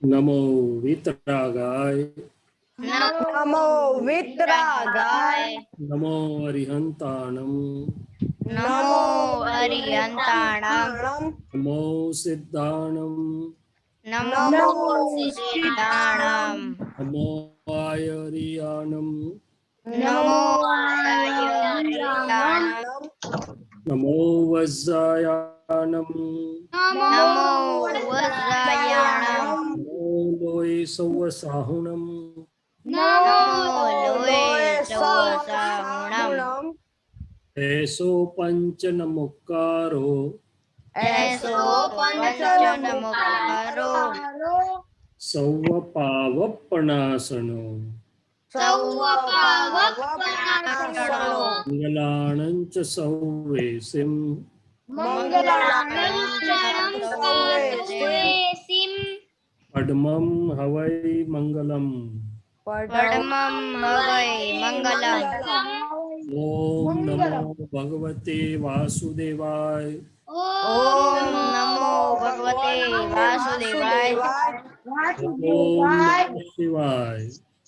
नमो वीतरागाय नमो वितरागाय नमो अरिहंताणं नमो अरिहंताणं नमो सिद्धाणं नमो सिद्धाणं नमो आयरियाणं नमो आयर्याणं नमो वज्रायाणं नमो वज्रायाणं नमो लोये सौवसाहुणं नमो लोये सवसाहुणं ऐसो पंचनमुक्कारो ऐसो पंचनमुक्तारो सौवपावपणासनो सौवपावपणासनो मंगलाणं च सौवेसिं मंगलाणं च सौवेसिं पद्मं हवै मंगलम् परमं हवै मंगलम् ओम नमो भगवते वासुदेवाय ओम नमो भगवते वासुदेवाय ओम नमः शिवाय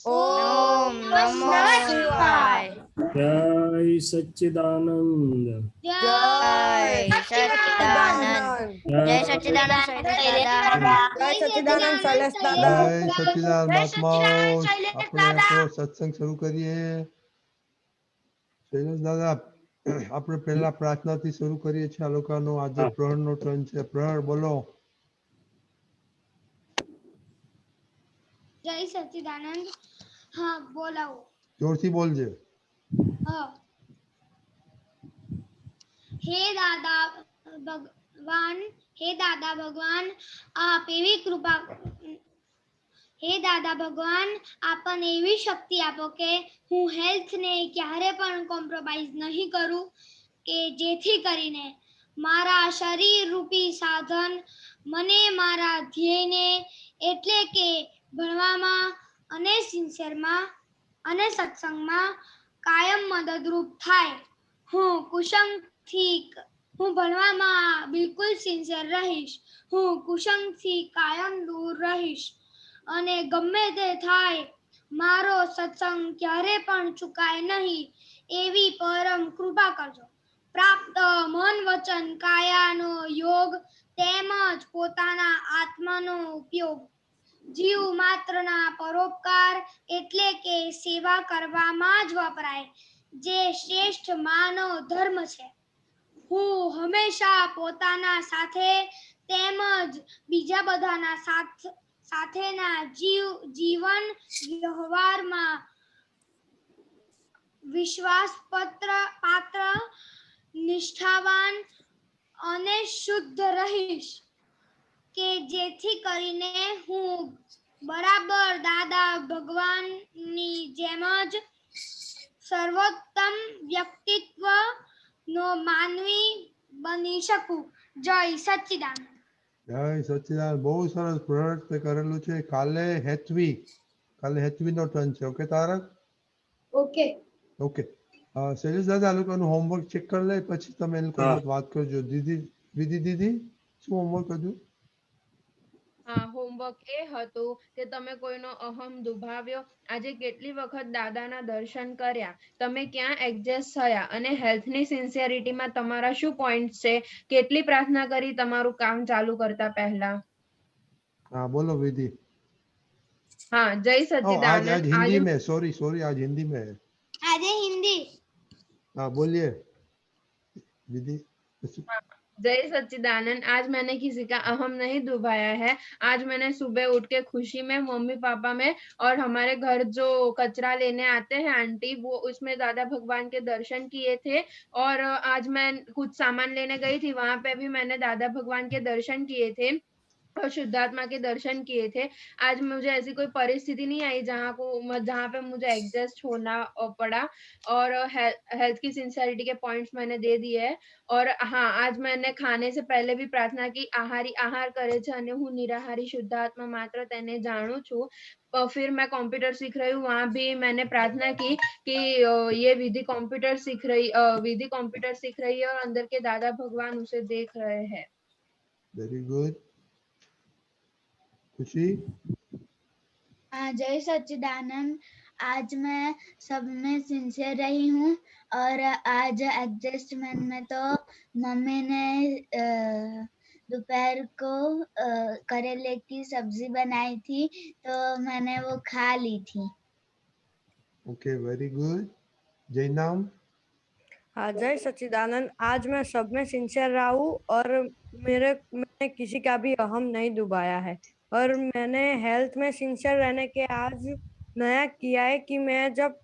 ओम नमो शिवाय जय सच्चिदानंद जय सच्चिदानंद जय सच्चिदानंद शैलेश दादा जय सच्चिदानंद महात्माओ આપણે આપણો સત્સંગ શરૂ કરીએ શૈલેષ દાદા આપણે પહેલા પ્રાર્થનાથી શરૂ કરીએ છીએ આ લોકોનો આજે પ્રહરનો ટર્ન છે પ્રહર બોલો જય સચ્ચિદાનંદ હા બોલાવો જોરથી બોલજે હા હે દાદા ભગવાન આપ એવી કૃપા હે દાદા ભગવાન આપણને એવી શક્તિ આપો કે હું હેલ્થને ક્યારે પણ કોમ્પ્રોમાઇઝ નહીં કરું કે જેથી કરીને મારા શરીર રૂપી સાધન મને મારા ધ્યેયને એટલે કે ભણવામાં અને સિન્સિયરમાં અને સત્સંગમાં કાયમ મદદરૂપ થાય હું ભણવામાં બિલકુલ સિન્સિયર રહીશ હું કુસંગથી કાયમ દૂર રહીશ અને ગમે તે થાય મારો સત્સંગ ક્યારે પણ ચૂકાય નહીં એવી પરમ કૃપા કરજો પ્રાપ્ત મન વચન કાયાનો યોગ તેમજ પોતાના આત્માનો ઉપયોગ જીવ માત્રના પરોપકાર એટલે કે સેવા કરવામાં જ વપરાય જે શ્રેષ્ઠ માનવ ધર્મ છે હું હંમેશા પોતાના સાથે તેમજ બીજા બધાના સાથેના જીવન વ્યવહારમાં વિશ્વાસપાત્ર નિષ્ઠાવાન અને શુદ્ધ રહીશ કે જેથી કરીને હું બરાબર દાદા ભગવાનની જેમ જ સર્વોત્તમ વ્યક્તિત્વ નો માનવી બની શકું જય સચ્ચિદાનંદ જય સચ્ચિદાનંદ બહુ સરસ પ્રહર તે કરેલું છે કાલે હેતવીનો ટર્ન છે okay Tarak okay okay Shailesh દાદા આ લોકોનું હોમવર્ક ચેક કરી લે પછી તમે એ લોકો સાથે વાત કરજો દીદી શું હોમવર્ક હતું હા હોમવર્ક એ હતું કે તમે કોઈનો અહમ દુભાવ્યો આજે કેટલી વખત દાદાના દર્શન કર્યા તમે ક્યાં એડજસ્ટ થયા અને હેલ્થની સિન્સિયરિટીમાં તમારા શું પોઈન્ટ છે કેટલી પ્રાર્થના કરી તમારું કામ ચાલુ કરતા પહેલા हाँ बोलो विधि હા જય आज સચ્ચિદાનંદ आज हिंदी में सॉरी आज हिंदी में है આજે હિન્દી हाँ बोलिए विधि जय सच्चिदानंद आज मैंने किसी का अहम नहीं दुभाया है आज मैंने सुबह उठ के खुशी में मम्मी पापा में और हमारे घर जो कचरा लेने आते हैं आंटी वो उसमें दादा भगवान के दर्शन किए थे और आज मैं कुछ सामान लेने गई थी वहां पे भी मैंने दादा भगवान के दर्शन किए थे और शुद्धात्मा के दर्शन किए थे आज मुझे ऐसी कोई परिस्थिति नहीं आई जहाँ पे मुझे एडजस्ट होना पड़ा और हेल्थ की सिंसियरिटी के पॉइंट्स मैंने दे दिए है और हाँ आज मैंने खाने से पहले भी प्रार्थना की आहारी आहार करे छे અને હું નિરાહારી શુદ્ધાત્મા માત્ર તેને જાણું છું फिर मैं कंप्यूटर सीख रही हूँ वहां भी मैंने प्रार्थना की कि ये विधि कंप्यूटर सीख रही है और अंदर के दादा भगवान उसे देख रहे हैं वेरी गुड खुशी। जय सच्चिदानंद। आज मैं सब में सिंसियर रही हूँ और आज एडजस्टमेंट में तो मम्मी ने दोपहर को करेले की सब्जी बनाई थी तो मैंने वो खा ली थी। Okay, very good. जयनाम। हाँ, जय सच्चिदानंद। आज मैं सब में सिंसियर रहा हूँ और मैंने किसी का भी अहम नहीं डुबाया है और मैंने हेल्थ में सिंसियर रहने के आज नया किया है कि मैं जब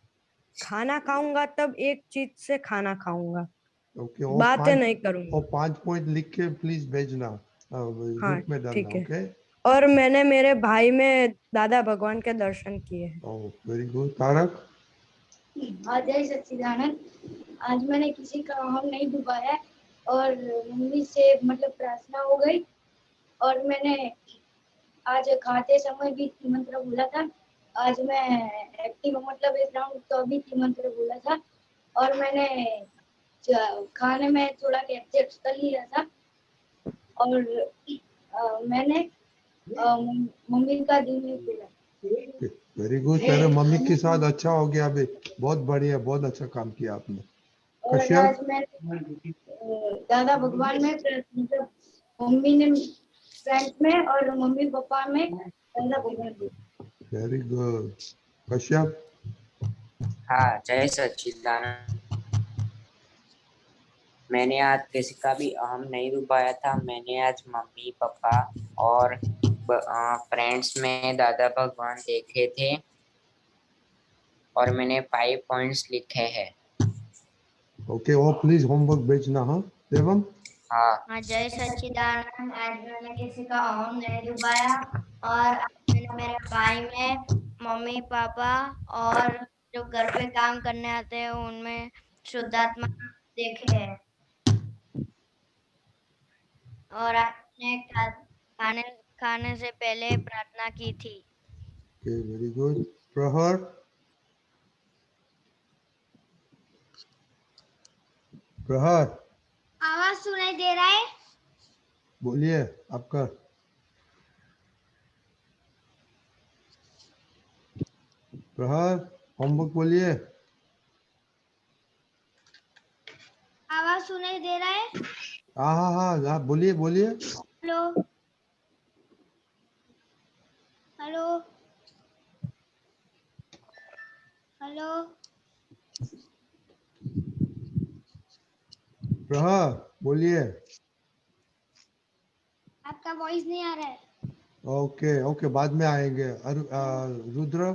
खाना खाऊंगा तब एक चीज से खाना खाऊंगा, ओके, बातें नहीं करूंगा। और 5 पॉइंट लिख के प्लीज भेजना, हाँ, ग्रुप में डालना। ठीक है। ओके। और मैंने मेरे भाई में दादा भगवान के दर्शन किए हैं। ओह, वेरी गुड। तारक। जय सच्चिदानंद। आज मैंने किसी का अहम नहीं डुबाया और मम्मी से मतलब प्रार्थना हो गई और मैंने आज खाते समय भी मंत्र बोला था। आज मैं एक्टिव मतलब एक राउंड तो भी मंत्र बोला था और मैंने खाने में थोड़ा एडजस्ट कर लिया था और मैंने मम्मी का दिल में बोला। Very good. तेरे मम्मी के साथ अच्छा हो गया अभी, बहुत बढ़िया, बहुत अच्छा काम किया आपने। और कश्यप। आज मैं दादा भगवान में मतलब मम्मी ने फ्रेंड्स में और मम्मी पापा में दादा भगवान में। Very good. कश्यप। हाँ, जय सच्चिदानंद। मैंने आज किसी का भी अहम नहीं डुबाया था। मैंने आज मम्मी पापा और फ्रेंड्स में दादा भगवान देखे थे और मैंने 5 पॉइंट्स लिखे हैं। ओके, और प्लीज होमवर्क भेजना। हाँ देवम। हाँ, जय सच्चिदानंद। आज मैंने किसी का अहम नहीं डुबाया और आज मैंने मेरे भाई में मम्मी पापा और जो घर पे काम करने आते हैं उनमें शुद्धात्मा देखे हैं और आपने खाने खाने से पहले प्रार्थना की थी। Okay, very good. प्रहर। प्रहर, आवाज सुनाई दे रहा है? बोलिए आपका। प्रहर, होमवर्क बोलिए। आवाज सुनाई दे रहा है? हाँ हाँ हाँ हाँ, बोलिए बोलिए। Hello hello hello. प्रहर बोलिए। आपका वॉइस नहीं आ रहा है। ओके ओके, बाद में आएंगे। रुद्र।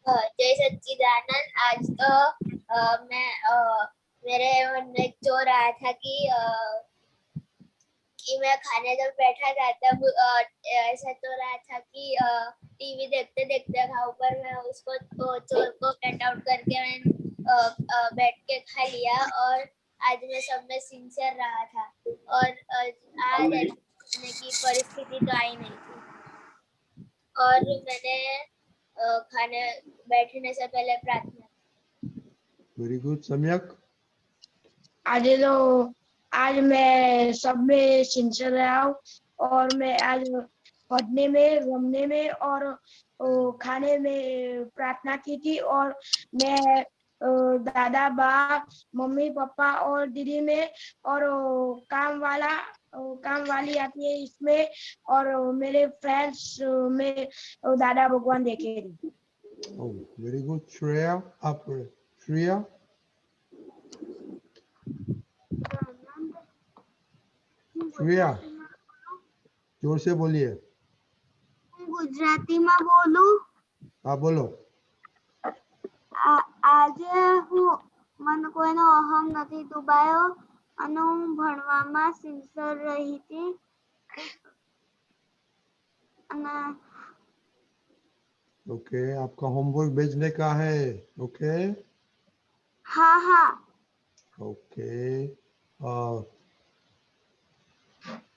जय सच्चिदानंद। आज तो मेरे मन में जो रहा था कि मैं खाने जब बैठा था तब ऐसा तो रहा था कि टीवी देखते देखते खाऊं, पर मैं उसको चोर को कट आउट करके मैं बैठ के खा लिया और आज मैं सब में सिंसियर रहा था और आज खाने की परिस्थिति तो आई नहीं थी और मैंने खाने बैठने से पहले प्रार्थना। Very good. सम्यक। आज मैं सब में सिंसियर रहा हूँ और मैं आज पढ़ने में, रमने में और खाने में प्रार्थना की थी और मैं दादा बा मम्मी पापा और दीदी में और काम वाली आती है इसमें और मेरे फ्रेंड्स में दादा भगवान देखे थे। Very good. श्रेया, आप। श्रेया। श्रेया, जोर से बोलिए। गुजराती में बोलू? हाँ बोलो। આજે હું મને કોઈનો અહમ નથી ડુબાયો અને હું ભણવામાં સિન્સિયર રહી હતી અને ओके, आपका होमवर्क भेजने का है। ओके हाँ हाँ। ओके।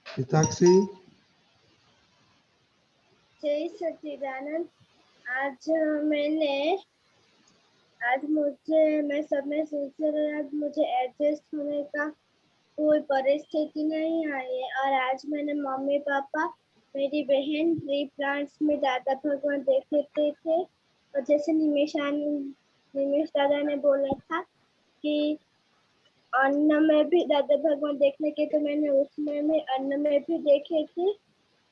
हिताक्षी। जय सच्चिदानंद। मैं सब में सिंसियर, आज मुझे एडजस्ट होने का कोई परिस्थिति नहीं आई है और आज मैंने मम्मी पापा मेरी बहन ट्री प्लांट्स में दादा भगवान देख लेते थे, और जैसे निमेश दादा ने बोला था कि अन्न में भी दादा भगवान देखने के, तो मैंने उसमें में अन्न में भी देखे थे।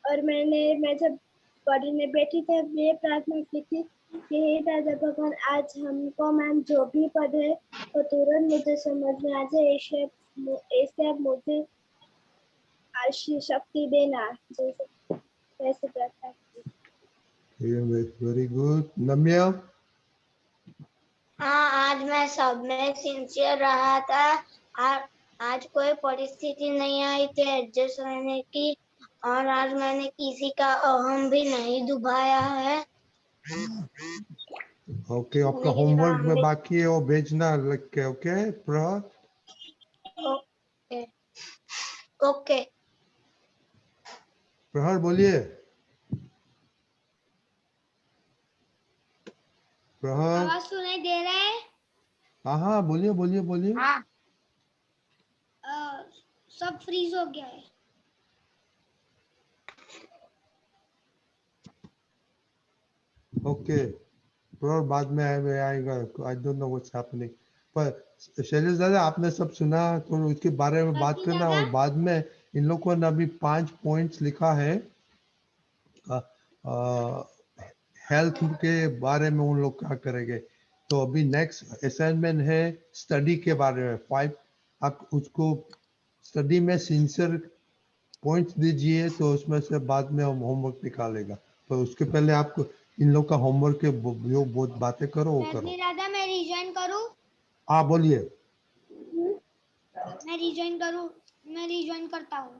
और मैं जब पढ़ने बैठी तब ये प्रार्थना की थी कि हे दादा भगवान, आज हमको मैम जो भी पढ़े तो तुरंत मुझे समझ में आ जाए, ऐसे आप मुझे शक्ति देना, जैसे वैसे प्रार्थना की। Very good. नम्या? हाँ, आज मैं सब में सिंसियर रहा था। आज कोई परिस्थिति नहीं आई थी एडजस्ट रहने की, और आज मैंने किसी का अहम भी नहीं दुभाया है। ओके, आपका होमवर्क में बाकी है वो भेजना लिख के। ओके प्रहर? Okay okay. प्रहर बोलिए। प्रहर? आवाज सुनाई दे रहा है? हाँ हाँ, बोलिए बोलिए बोलिए। हाँ। सब फ्रीज हो गया है। ओके प्रहर बाद में आएगा। I don't know what's happening. पर शैलेश दादा, आपने सब सुना तो उसके बारे में बात करना। और बाद में इन लोगों ने अभी 5 पॉइंट्स लिखा है हेल्थ के बारे में, उन लोग क्या करेंगे। तो अभी नेक्स्ट असाइनमेंट है स्टडी के बारे में 5। आप उसको स्टडी में सिंसियर पॉइंट्स दीजिए, तो उसमें से बाद में हम होमवर्क निकालेगा। तो उसके पहले आपको इन लोग का होमवर्क के जो बहुत बातें करो वो करो। दादा मैं रिजॉइन करूं? हाँ बोलिए। मैं रिजॉइन करूं? मैं रिजॉइन करता हूं।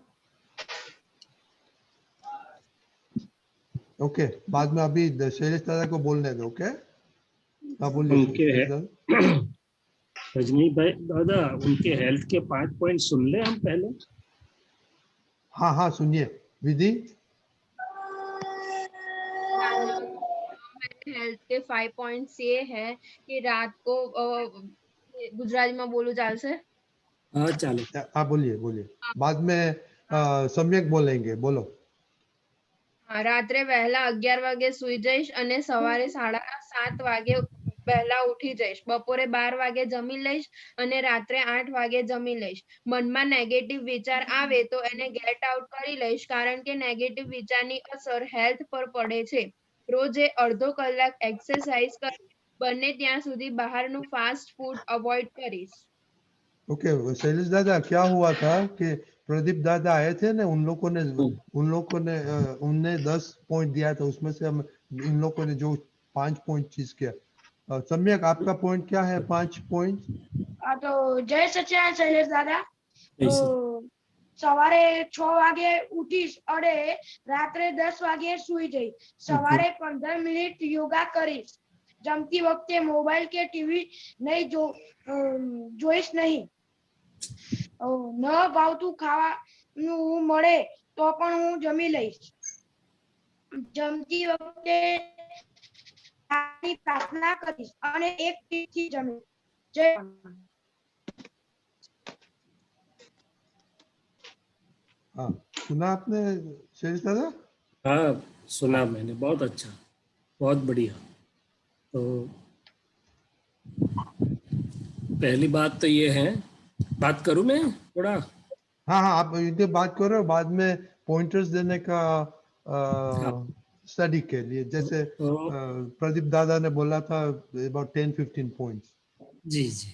ओके बाद में अभी शैलेश दादा को बोलने दो। ओके हाँ बोलिए उनके शैलेश दादा। रजनी भाई दादा, उनके हेल्थ के 5 पॉइंट सुन ले हम पहले। हाँ हाँ सुनिए। विधि? हेल्थ के 5 पॉइंट्स ये है कि रात को गुजराती में बोलू चालसे? हाँ चाले। हाँ बोलिए बोलिए, बाद में सम्यक बोलेंगे। बोलो। રાત્રે વહેલા 11 વાગે સુઈ જઈશ અને સવારે 7:30 વાગે વહેલા ઉઠી જઈશ. બપોરે 12 વાગે જમી લઈશ અને રાત્રે 8 વાગે જમી લઈશ. મનમાં નેગેટિવ વિચાર આવે તો એને ગેટ આઉટ કરી લઈશ, કારણ કે નેગેટિવ વિચારની અસર હેલ્થ પર પડે છે. રોજે અડધો કલાક એક્સરસાઇઝ કરી બને ત્યાં સુધી બહારનું ફાસ્ટ ફૂડ અવોઇડ કરીશ. ओके शैलेश दादा, क्या हुआ था कि प्रदीप दादा आए थे ना, उन लोगों ने उनने 10 पॉइंट दिया था, उसमें से हम इन लोगों ने जो 5 पॉइंट चीज किया। सम्यक आपका पॉइंट क्या है? 5 पॉइंट। तो जय सच्चिदानंद शैलेश दादा। तो सवारे 6 वागे उठीश अरे रात्रे 10 वागे सुई जई। सवारे 15 मिनिट योगा करीश। जमती वक्ते मोबाइल के टीवी नहीं જોઈશ નહીં। ન ભાવતું ખાવાનું મળે તો પણ હું જમી લઈશ। જમતી વખતે પ્રાર્થના કરીશ અને એક ટીથી જમીશ। જય हाँ सुना आपने शैलेश दादा? हाँ सुना मैंने, बहुत अच्छा, बहुत बढ़िया। तो पहली बात तो ये है, बात करूं मैं थोड़ा? हाँ हाँ आप इनके बात करो, बाद में पॉइंटर्स देने का स्टडी के लिए। जैसे प्रदीप दादा ने बोला था अबाउट 10-15 पॉइंट्स। जी जी।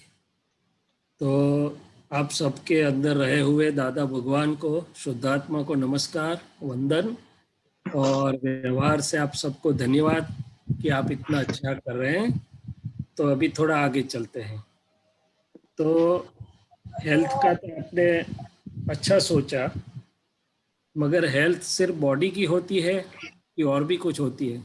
तो आप सबके अंदर रहे हुए दादा भगवान को, शुद्धात्मा को नमस्कार, वंदन, और व्यवहार से आप सबको धन्यवाद कि आप इतना अच्छा कर रहे हैं। तो अभी थोड़ा आगे चलते हैं। तो हेल्थ का तो आपने अच्छा सोचा, मगर हेल्थ सिर्फ बॉडी की होती है कि और भी कुछ होती है?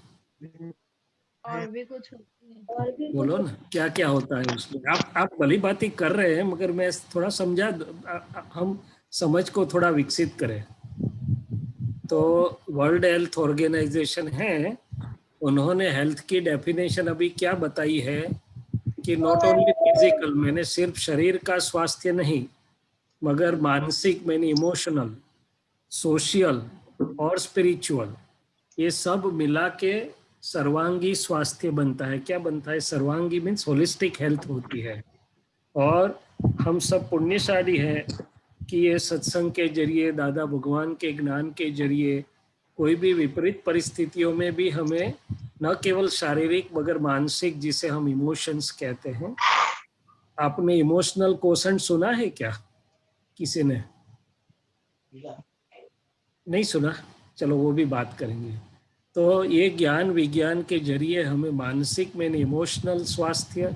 और भी कुछ होती है। बोलो ना, क्या क्या होता है उसमें? आप भली बातें कर रहे हैं, मगर मैं थोड़ा समझा, हम समझ को थोड़ा विकसित करें। तो वर्ल्ड हेल्थ ऑर्गेनाइजेशन है, उन्होंने हेल्थ की डेफिनेशन अभी क्या बताई है कि नॉट ओनली फिजिकल, मैंने सिर्फ शरीर का स्वास्थ्य नहीं, मगर मानसिक, मैंने इमोशनल, सोशल और स्पिरिचुअल, ये सब मिला के सर्वांगी स्वास्थ्य बनता है। क्या बनता है? सर्वांगी मीन्स होलिस्टिक हेल्थ होती है। और हम सब पुण्यशाली हैं कि ये सत्संग के जरिए, दादा भगवान के ज्ञान के जरिए, कोई भी विपरीत परिस्थितियों में भी हमें न केवल शारीरिक मगर मानसिक, जिसे हम इमोशंस कहते हैं। आपने इमोशनल कोशेंट सुना है क्या किसी ने? नहीं सुना? चलो वो भी बात करेंगे। तो ये ज्ञान विज्ञान के जरिए हमें मानसिक में इमोशनल स्वास्थ्य,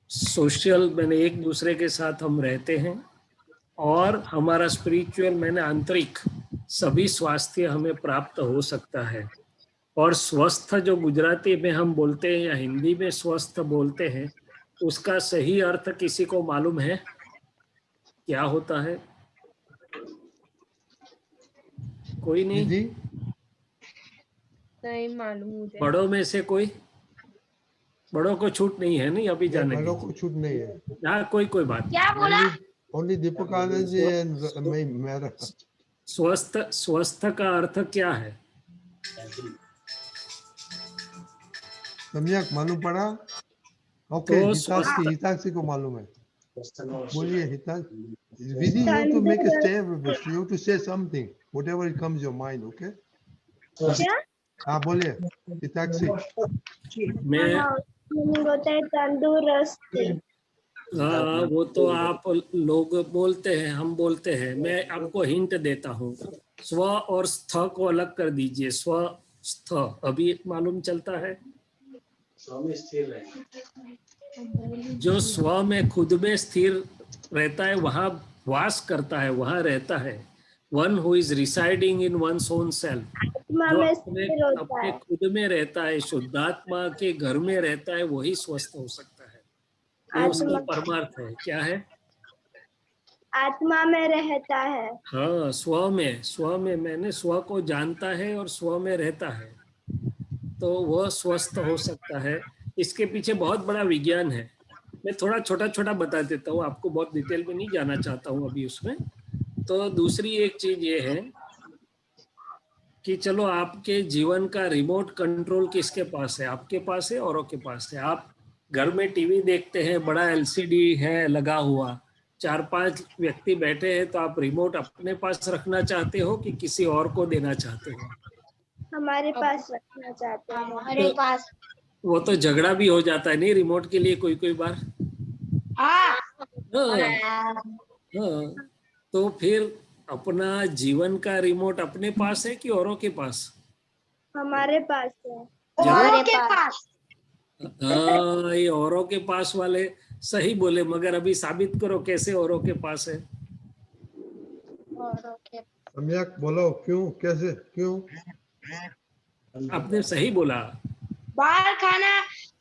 सोशल में एक दूसरे के साथ हम रहते हैं, और हमारा स्पिरिचुअल मैंने आंतरिक सभी स्वास्थ्य हमें प्राप्त हो सकता है। और स्वस्थ जो गुजराती में हम बोलते हैं या हिंदी में स्वस्थ बोलते हैं, उसका सही अर्थ किसी को मालूम है क्या होता है? कोई नहीं? नहीं मालूम मुझे। बड़ों में से कोई? बड़ों को छूट नहीं है नहीं अभी जाने बड़ों को छूट नहीं है। हाँ, कोई बात क्या बोला? Only Deepak Anand ji and मेरा। स्वस्थ का अर्थ क्या है? सम्यक मालूम पड़ा? ओके, हितांशी को मालूम है। बोलिए हितांशी। विधि, you have to make a statement. You have to say something, whatever it comes your mind, okay? हाँ बोलिए हितांशी। मैं होता है तंदुरुस्त। हाँ, वो तो आप लोग बोलते हैं, हम बोलते हैं। मैं आपको हिंट देता हूँ, स्व और स्थ को अलग कर दीजिए। स्व स्थ अभी मालूम चलता है? जो स्व में खुद में स्थिर रहता है, वहाँ वास करता है, वहाँ रहता है। One who is residing in one's own self, जो अपने खुद में रहता है, शुद्धात्मा के घर में रहता है, वही स्वस्थ हो सकता है। ये उसका परमार्थ है। क्या है? आत्मा में रहता है। हाँ, स्व में मैंने स्व को जानता है और स्व में रहता है, तो वह स्वस्थ हो सकता है। इसके पीछे बहुत बड़ा विज्ञान है। मैं थोड़ा छोटा बता देता हूँ आपको, बहुत डिटेल में नहीं जाना चाहता हूँ अभी उसमें। तो दूसरी एक चीज ये है कि चलो, आपके जीवन का रिमोट कंट्रोल किसके पास है? आपके पास है, औरों के पास है। आप घर में टीवी देखते हैं, बड़ा एलसीडी है लगा हुआ, 4-5 व्यक्ति बैठे हैं, तो आप रिमोट अपने पास रखना चाहते हो कि किसी और को देना चाहते हो? हमारे पास रखना चाहते हैं। हमारे पास। वो तो झगड़ा भी हो जाता है नहीं रिमोट के लिए कोई बार? हाँ। हाँ, तो फिर अपना जीवन का रिमोट अपने पास है कि औरों के पास? हमारे पास है। औरों के पास। हाँ, ये औरों के पास वाले सही बोले, मगर अभी साबित करो कैसे औरों के पास है। सम्यक बोलो, क्यों, कैसे, क्यों? आपने सही बोला। बाहर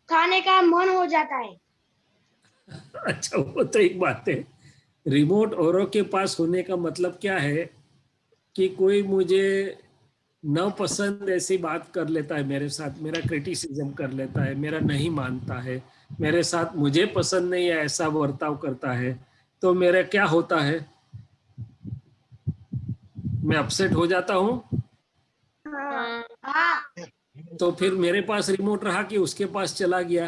खाने का मन हो जाता है। अच्छा, वो तो एक बात है। रिमोट औरों के पास होने का मतलब क्या है कि कोई मुझे न पसंद ऐसी बात कर लेता है मेरे साथ, मेरा क्रिटिसिज्म कर लेता है, मेरा नहीं मानता है, मेरे साथ मुझे पसंद नहीं है ऐसा बर्ताव करता है, तो मेरा क्या होता है? मैं अपसेट हो जाता हूँ। तो फिर मेरे पास रिमोट रहा कि उसके पास चला गया?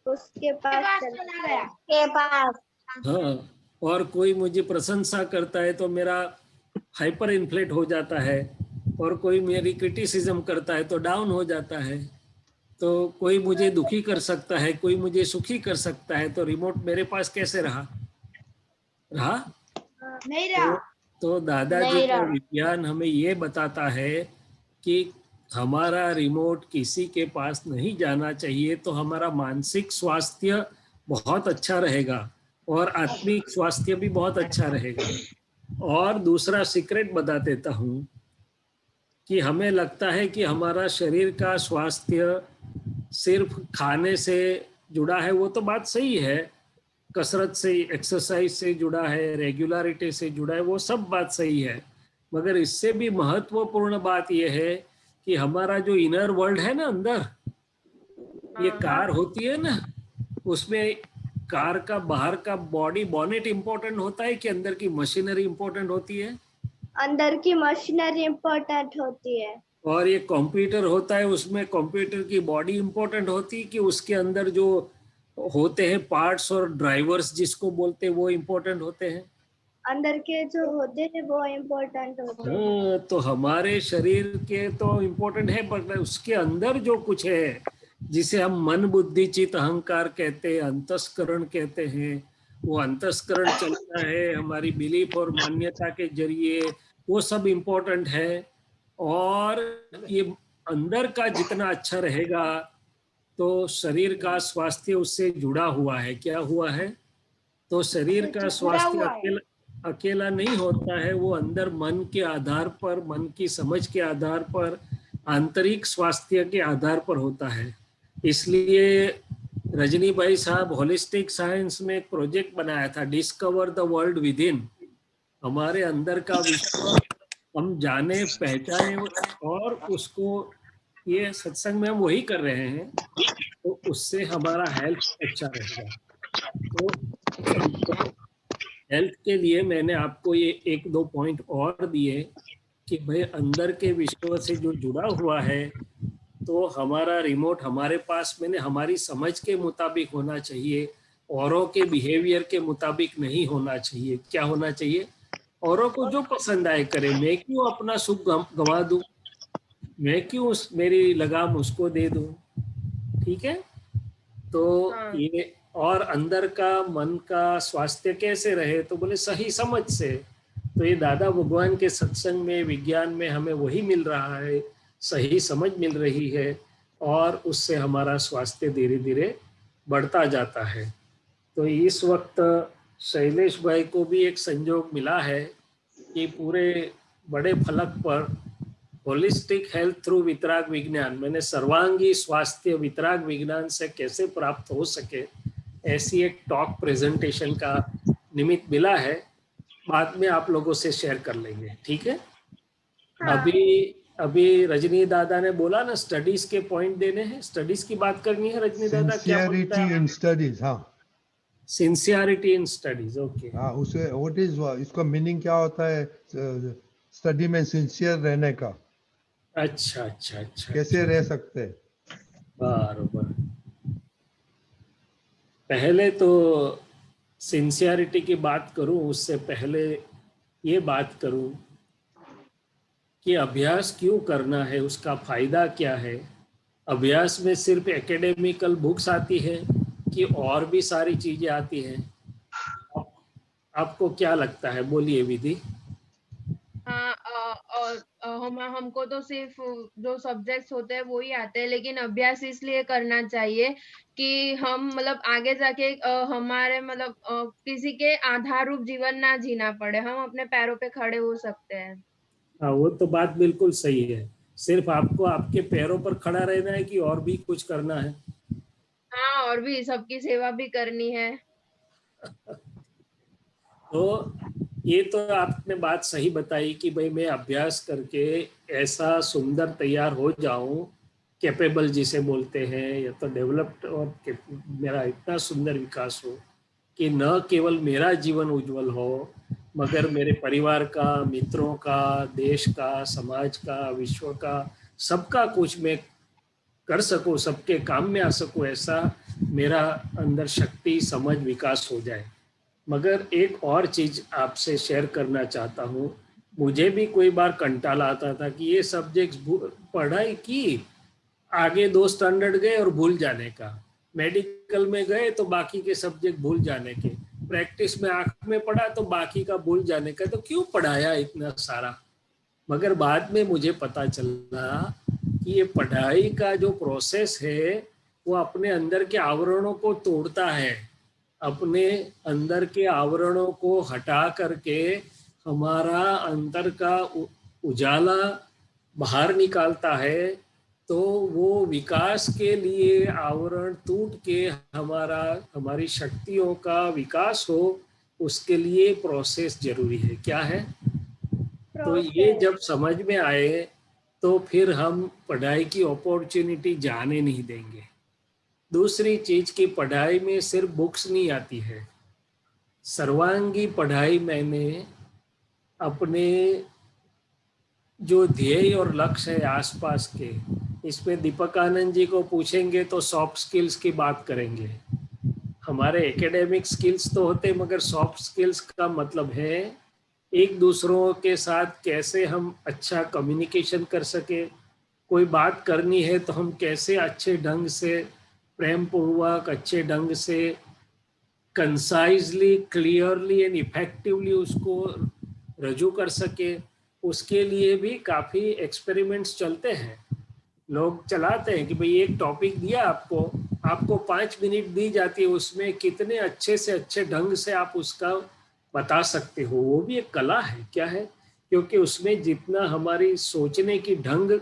उसके पास चला गया। के पास। हाँ, और कोई मुझे प्रशंसा करता है तो मेरा हाइपर इन्फ्लेट हो जाता है, और कोई मेरी क्रिटिसिज्म करता है तो डाउन हो जाता है। तो कोई मुझे दुखी कर सकता है, कोई मुझे सुखी कर सकता है, तो रिमोट मेरे पास कैसे रहा? नहीं रहा। तो दादाजी का विज्ञान हमें ये बताता है कि हमारा रिमोट किसी के पास नहीं जाना चाहिए, तो हमारा मानसिक स्वास्थ्य बहुत अच्छा रहेगा और आत्मिक स्वास्थ्य भी बहुत अच्छा रहेगा। और दूसरा सीक्रेट बता देता हूँ कि हमें लगता है कि हमारा शरीर का स्वास्थ्य सिर्फ खाने से जुड़ा है, वो तो बात सही है, कसरत से, एक्सरसाइज से जुड़ा है, रेगुलरिटी से जुड़ा है, वो सब बात सही है, मगर इससे भी महत्वपूर्ण बात यह है कि हमारा जो इनर वर्ल्ड है ना, अंदर ये कार होती है ना, उसमें कार का बाहर का बॉडी बॉनेट इंपॉर्टेंट होता है कि अंदर की मशीनरी इंपॉर्टेंट होती है? अंदर की मशीनरी इम्पोर्टेंट होती है। और ये कंप्यूटर होता है, उसमें कंप्यूटर की बॉडी इंपॉर्टेंट होती है कि उसके अंदर जो होते हैं पार्ट्स और ड्राइवर्स जिसको बोलते हैं वो इंपॉर्टेंट होते हैं? अंदर के जो होते हैं वो इम्पोर्टेंट होते हैं। हाँ, तो हमारे शरीर के तो इम्पोर्टेंट है, पर उसके अंदर जो कुछ है जिसे हम मन बुद्धि चित्त अहंकार कहते हैं, अंतस्करण कहते हैं, वो अंतस्करण चलता है हमारी बिलीफ और मान्यता के जरिए, वो सब इम्पोर्टेंट है। और ये अंदर का जितना अच्छा रहेगा तो शरीर का स्वास्थ्य उससे जुड़ा हुआ है। क्या हुआ है? तो शरीर का स्वास्थ्य अकेला नहीं होता है, वो अंदर मन के आधार पर, मन की समझ के आधार पर, आंतरिक स्वास्थ्य के आधार पर होता है। इसलिए रजनी भाई साहब होलिस्टिक साइंस में एक प्रोजेक्ट बनाया था, discover the world with in. हमारे अंदर का विश्व हम जाने पहचाने और उसको, ये सत्संग में हम वही कर रहे हैं, तो उससे हमारा हेल्थ अच्छा रहेगा। तो हेल्थ के लिए मैंने आपको ये 1-2 पॉइंट और दिए कि भाई अंदर के विश्व से जो जुड़ा हुआ है, तो हमारा रिमोट हमारे पास मैंने हमारी समझ के मुताबिक होना चाहिए, औरों के बिहेवियर के मुताबिक नहीं होना चाहिए। क्या होना चाहिए? औरों को जो पसंद आए करे, मैं क्यों अपना सुख गवा दूं, मैं क्यों मेरी लगाम उसको दे दूं। ठीक है? तो ये, और अंदर का मन का स्वास्थ्य कैसे रहे, तो बोले सही समझ से। तो ये दादा भगवान के सत्संग में, विज्ञान में हमें वही मिल रहा है, सही समझ मिल रही है, और उससे हमारा स्वास्थ्य धीरे धीरे बढ़ता जाता है। तो इस वक्त शैलेश भाई को भी एक संयोग मिला है कि पूरे बड़े फलक पर होलिस्टिक हेल्थ थ्रू वितराग विज्ञान, मैंने सर्वांगी स्वास्थ्य वितराग विज्ञान से कैसे प्राप्त हो सके, ऐसी एक टॉक प्रेजेंटेशन का निमित्त मिला है। बाद में आप लोगों से शेयर कर लेंगे। ठीक है? हाँ। अभी रजनी दादा ने बोला ना स्टडीज के पॉइंट देने हैं, स्टडीज की बात करनी है। रजनी दादा क्या बोलता है? In studies. हाँ, सिंसियरिटी इन स्टडीज। ओके, हाँ, उसे व्हाट इज, इसका मीनिंग क्या होता है स्टडी में सिंसियर रहने का? अच्छा अच्छा अच्छा, कैसे रह सकते हैं? बराबर। पहले तो सिंसियरिटी की बात करूं, उससे पहले ये बात करूं कि अभ्यास क्यों करना है, उसका फायदा क्या है। अभ्यास में सिर्फ एकेडमिकल बुक्स आती है कि और भी सारी चीजें आती हैं? आपको क्या लगता है? बोलिए विधि। हमको तो सिर्फ जो सब्जेक्ट्स होते हैं वो ही आते हैं, लेकिन अभ्यास इसलिए करना चाहिए कि हम मतलब आगे जाके हमारे मतलब किसी के आधार रूप जीवन ना जीना पड़े, हम अपने पैरों पे खड़े हो सकते हैं। हाँ, वो तो बात बिल्कुल सही है। सिर्फ आपको आपके पैरों पर खड़ा रहना है कि और भी कुछ करना है? हाँ, और भी सबकी सेवा भी करनी है। तो ये तो आपने बात सही बताई कि भाई मैं अभ्यास करके ऐसा सुंदर तैयार हो जाऊं, कैपेबल जिसे बोलते हैं, या तो डेवलप्ड, और मेरा इतना सुंदर विकास हो कि न केवल मेरा जीवन उज्जवल हो, मगर मेरे परिवार का, मित्रों का, देश का, समाज का, विश्व का, सबका कुछ मैं कर सकूं, सबके काम में आ सकूं, ऐसा मेरा अंदर शक्ति, समझ, विकास हो जाए। मगर एक और चीज आपसे शेयर करना चाहता हूँ। मुझे भी कोई बार कंटाला आता था कि ये सब्जेक्ट्स पढ़ाई की, आगे 2 स्टैंडर्ड गए और भूल जाने का, मेडिकल में गए तो बाकी के सब्जेक्ट भूल जाने के, प्रैक्टिस में आंख में पढ़ा तो बाकी का भूल जाने का, तो क्यों पढ़ाया इतना सारा। मगर बाद में मुझे पता चला कि ये पढ़ाई का जो प्रोसेस है वो अपने अंदर के आवरणों को तोड़ता है, अपने अंदर के आवरणों को हटा करके हमारा अंतर का उजाला बाहर निकालता है। तो वो विकास के लिए आवरण टूट के हमारी शक्तियों का विकास हो, उसके लिए प्रोसेस जरूरी है। क्या है? तो ये जब समझ में आए तो फिर हम पढ़ाई की अपॉर्चुनिटी जाने नहीं देंगे। दूसरी चीज की पढ़ाई में सिर्फ बुक्स नहीं आती है, सर्वांगी पढ़ाई मैंने अपने जो ध्येय और लक्ष्य है आसपास के, इसमें दीपक आनंद जी को पूछेंगे तो सॉफ्ट स्किल्स की बात करेंगे। हमारे एकेडमिक स्किल्स तो होते, मगर सॉफ्ट स्किल्स का मतलब है एक दूसरों के साथ कैसे हम अच्छा कम्युनिकेशन कर सके, कोई बात करनी है तो हम कैसे अच्छे ढंग से, प्रेम पूर्वक, अच्छे ढंग से, कंसाइजली, क्लियरली एंड इफेक्टिवली उसको रजू कर सके। उसके लिए भी काफ़ी एक्सपेरिमेंट्स चलते हैं, लोग चलाते हैं कि भाई एक टॉपिक दिया आपको 5 मिनट दी जाती है, उसमें कितने अच्छे से अच्छे ढंग से आप उसका बता सकते हो। वो भी एक कला है। क्या है? क्योंकि उसमें जितना हमारी सोचने की ढंग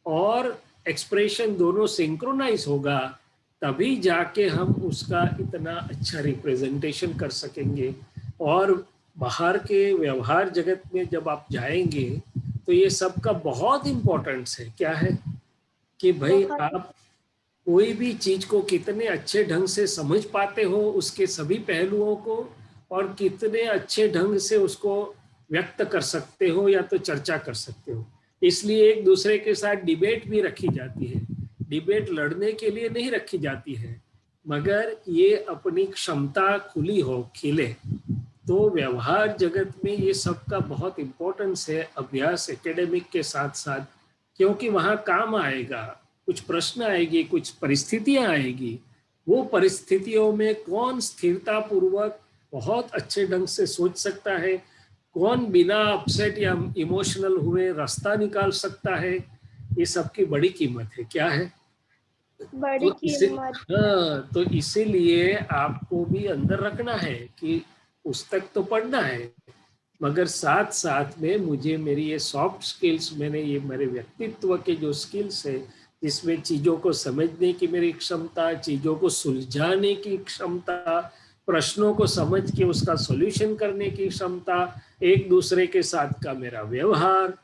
और एक्सप्रेशन दोनों सिंक्रोनाइज होगा, तभी जाके हम उसका इतना अच्छा रिप्रेजेंटेशन कर सकेंगे। और बाहर के व्यवहार जगत में जब आप जाएंगे तो ये सब का बहुत इम्पोर्टेंस है। क्या है कि भाई आप कोई भी चीज को कितने अच्छे ढंग से समझ पाते हो, उसके सभी पहलुओं को, और कितने अच्छे ढंग से उसको व्यक्त कर सकते हो या तो चर्चा कर सकते हो। इसलिए एक दूसरे के साथ डिबेट भी रखी जाती है। डिबेट लड़ने के लिए नहीं रखी जाती है, मगर ये अपनी क्षमता खुली हो, खिले। तो व्यवहार जगत में ये सब का बहुत इम्पोर्टेंस है, अभ्यास एकेडमिक के साथ साथ, क्योंकि वहाँ काम आएगा, कुछ प्रश्न आएगी, कुछ परिस्थितियाँ आएगी। वो परिस्थितियों में कौन स्थिरता पूर्वक बहुत अच्छे ढंग से सोच सकता है, कौन बिना अपसेट या इमोशनल हुए रास्ता निकाल सकता है, ये सब की बड़ी कीमत है। क्या है? बड़ी कीमत। हाँ, तो इसीलिए आपको भी अंदर रखना है कि पुस्तक तो पढ़ना है, मगर साथ साथ में मुझे मेरी ये सॉफ्ट स्किल्स, मैंने ये मेरे व्यक्तित्व के जो स्किल्स है, जिसमें चीज़ों को समझने की मेरी क्षमता, चीज़ों को सुलझाने की क्षमता, प्रश्नों को समझ के उसका सॉल्यूशन करने की क्षमता, एक दूसरे के साथ का मेरा व्यवहार,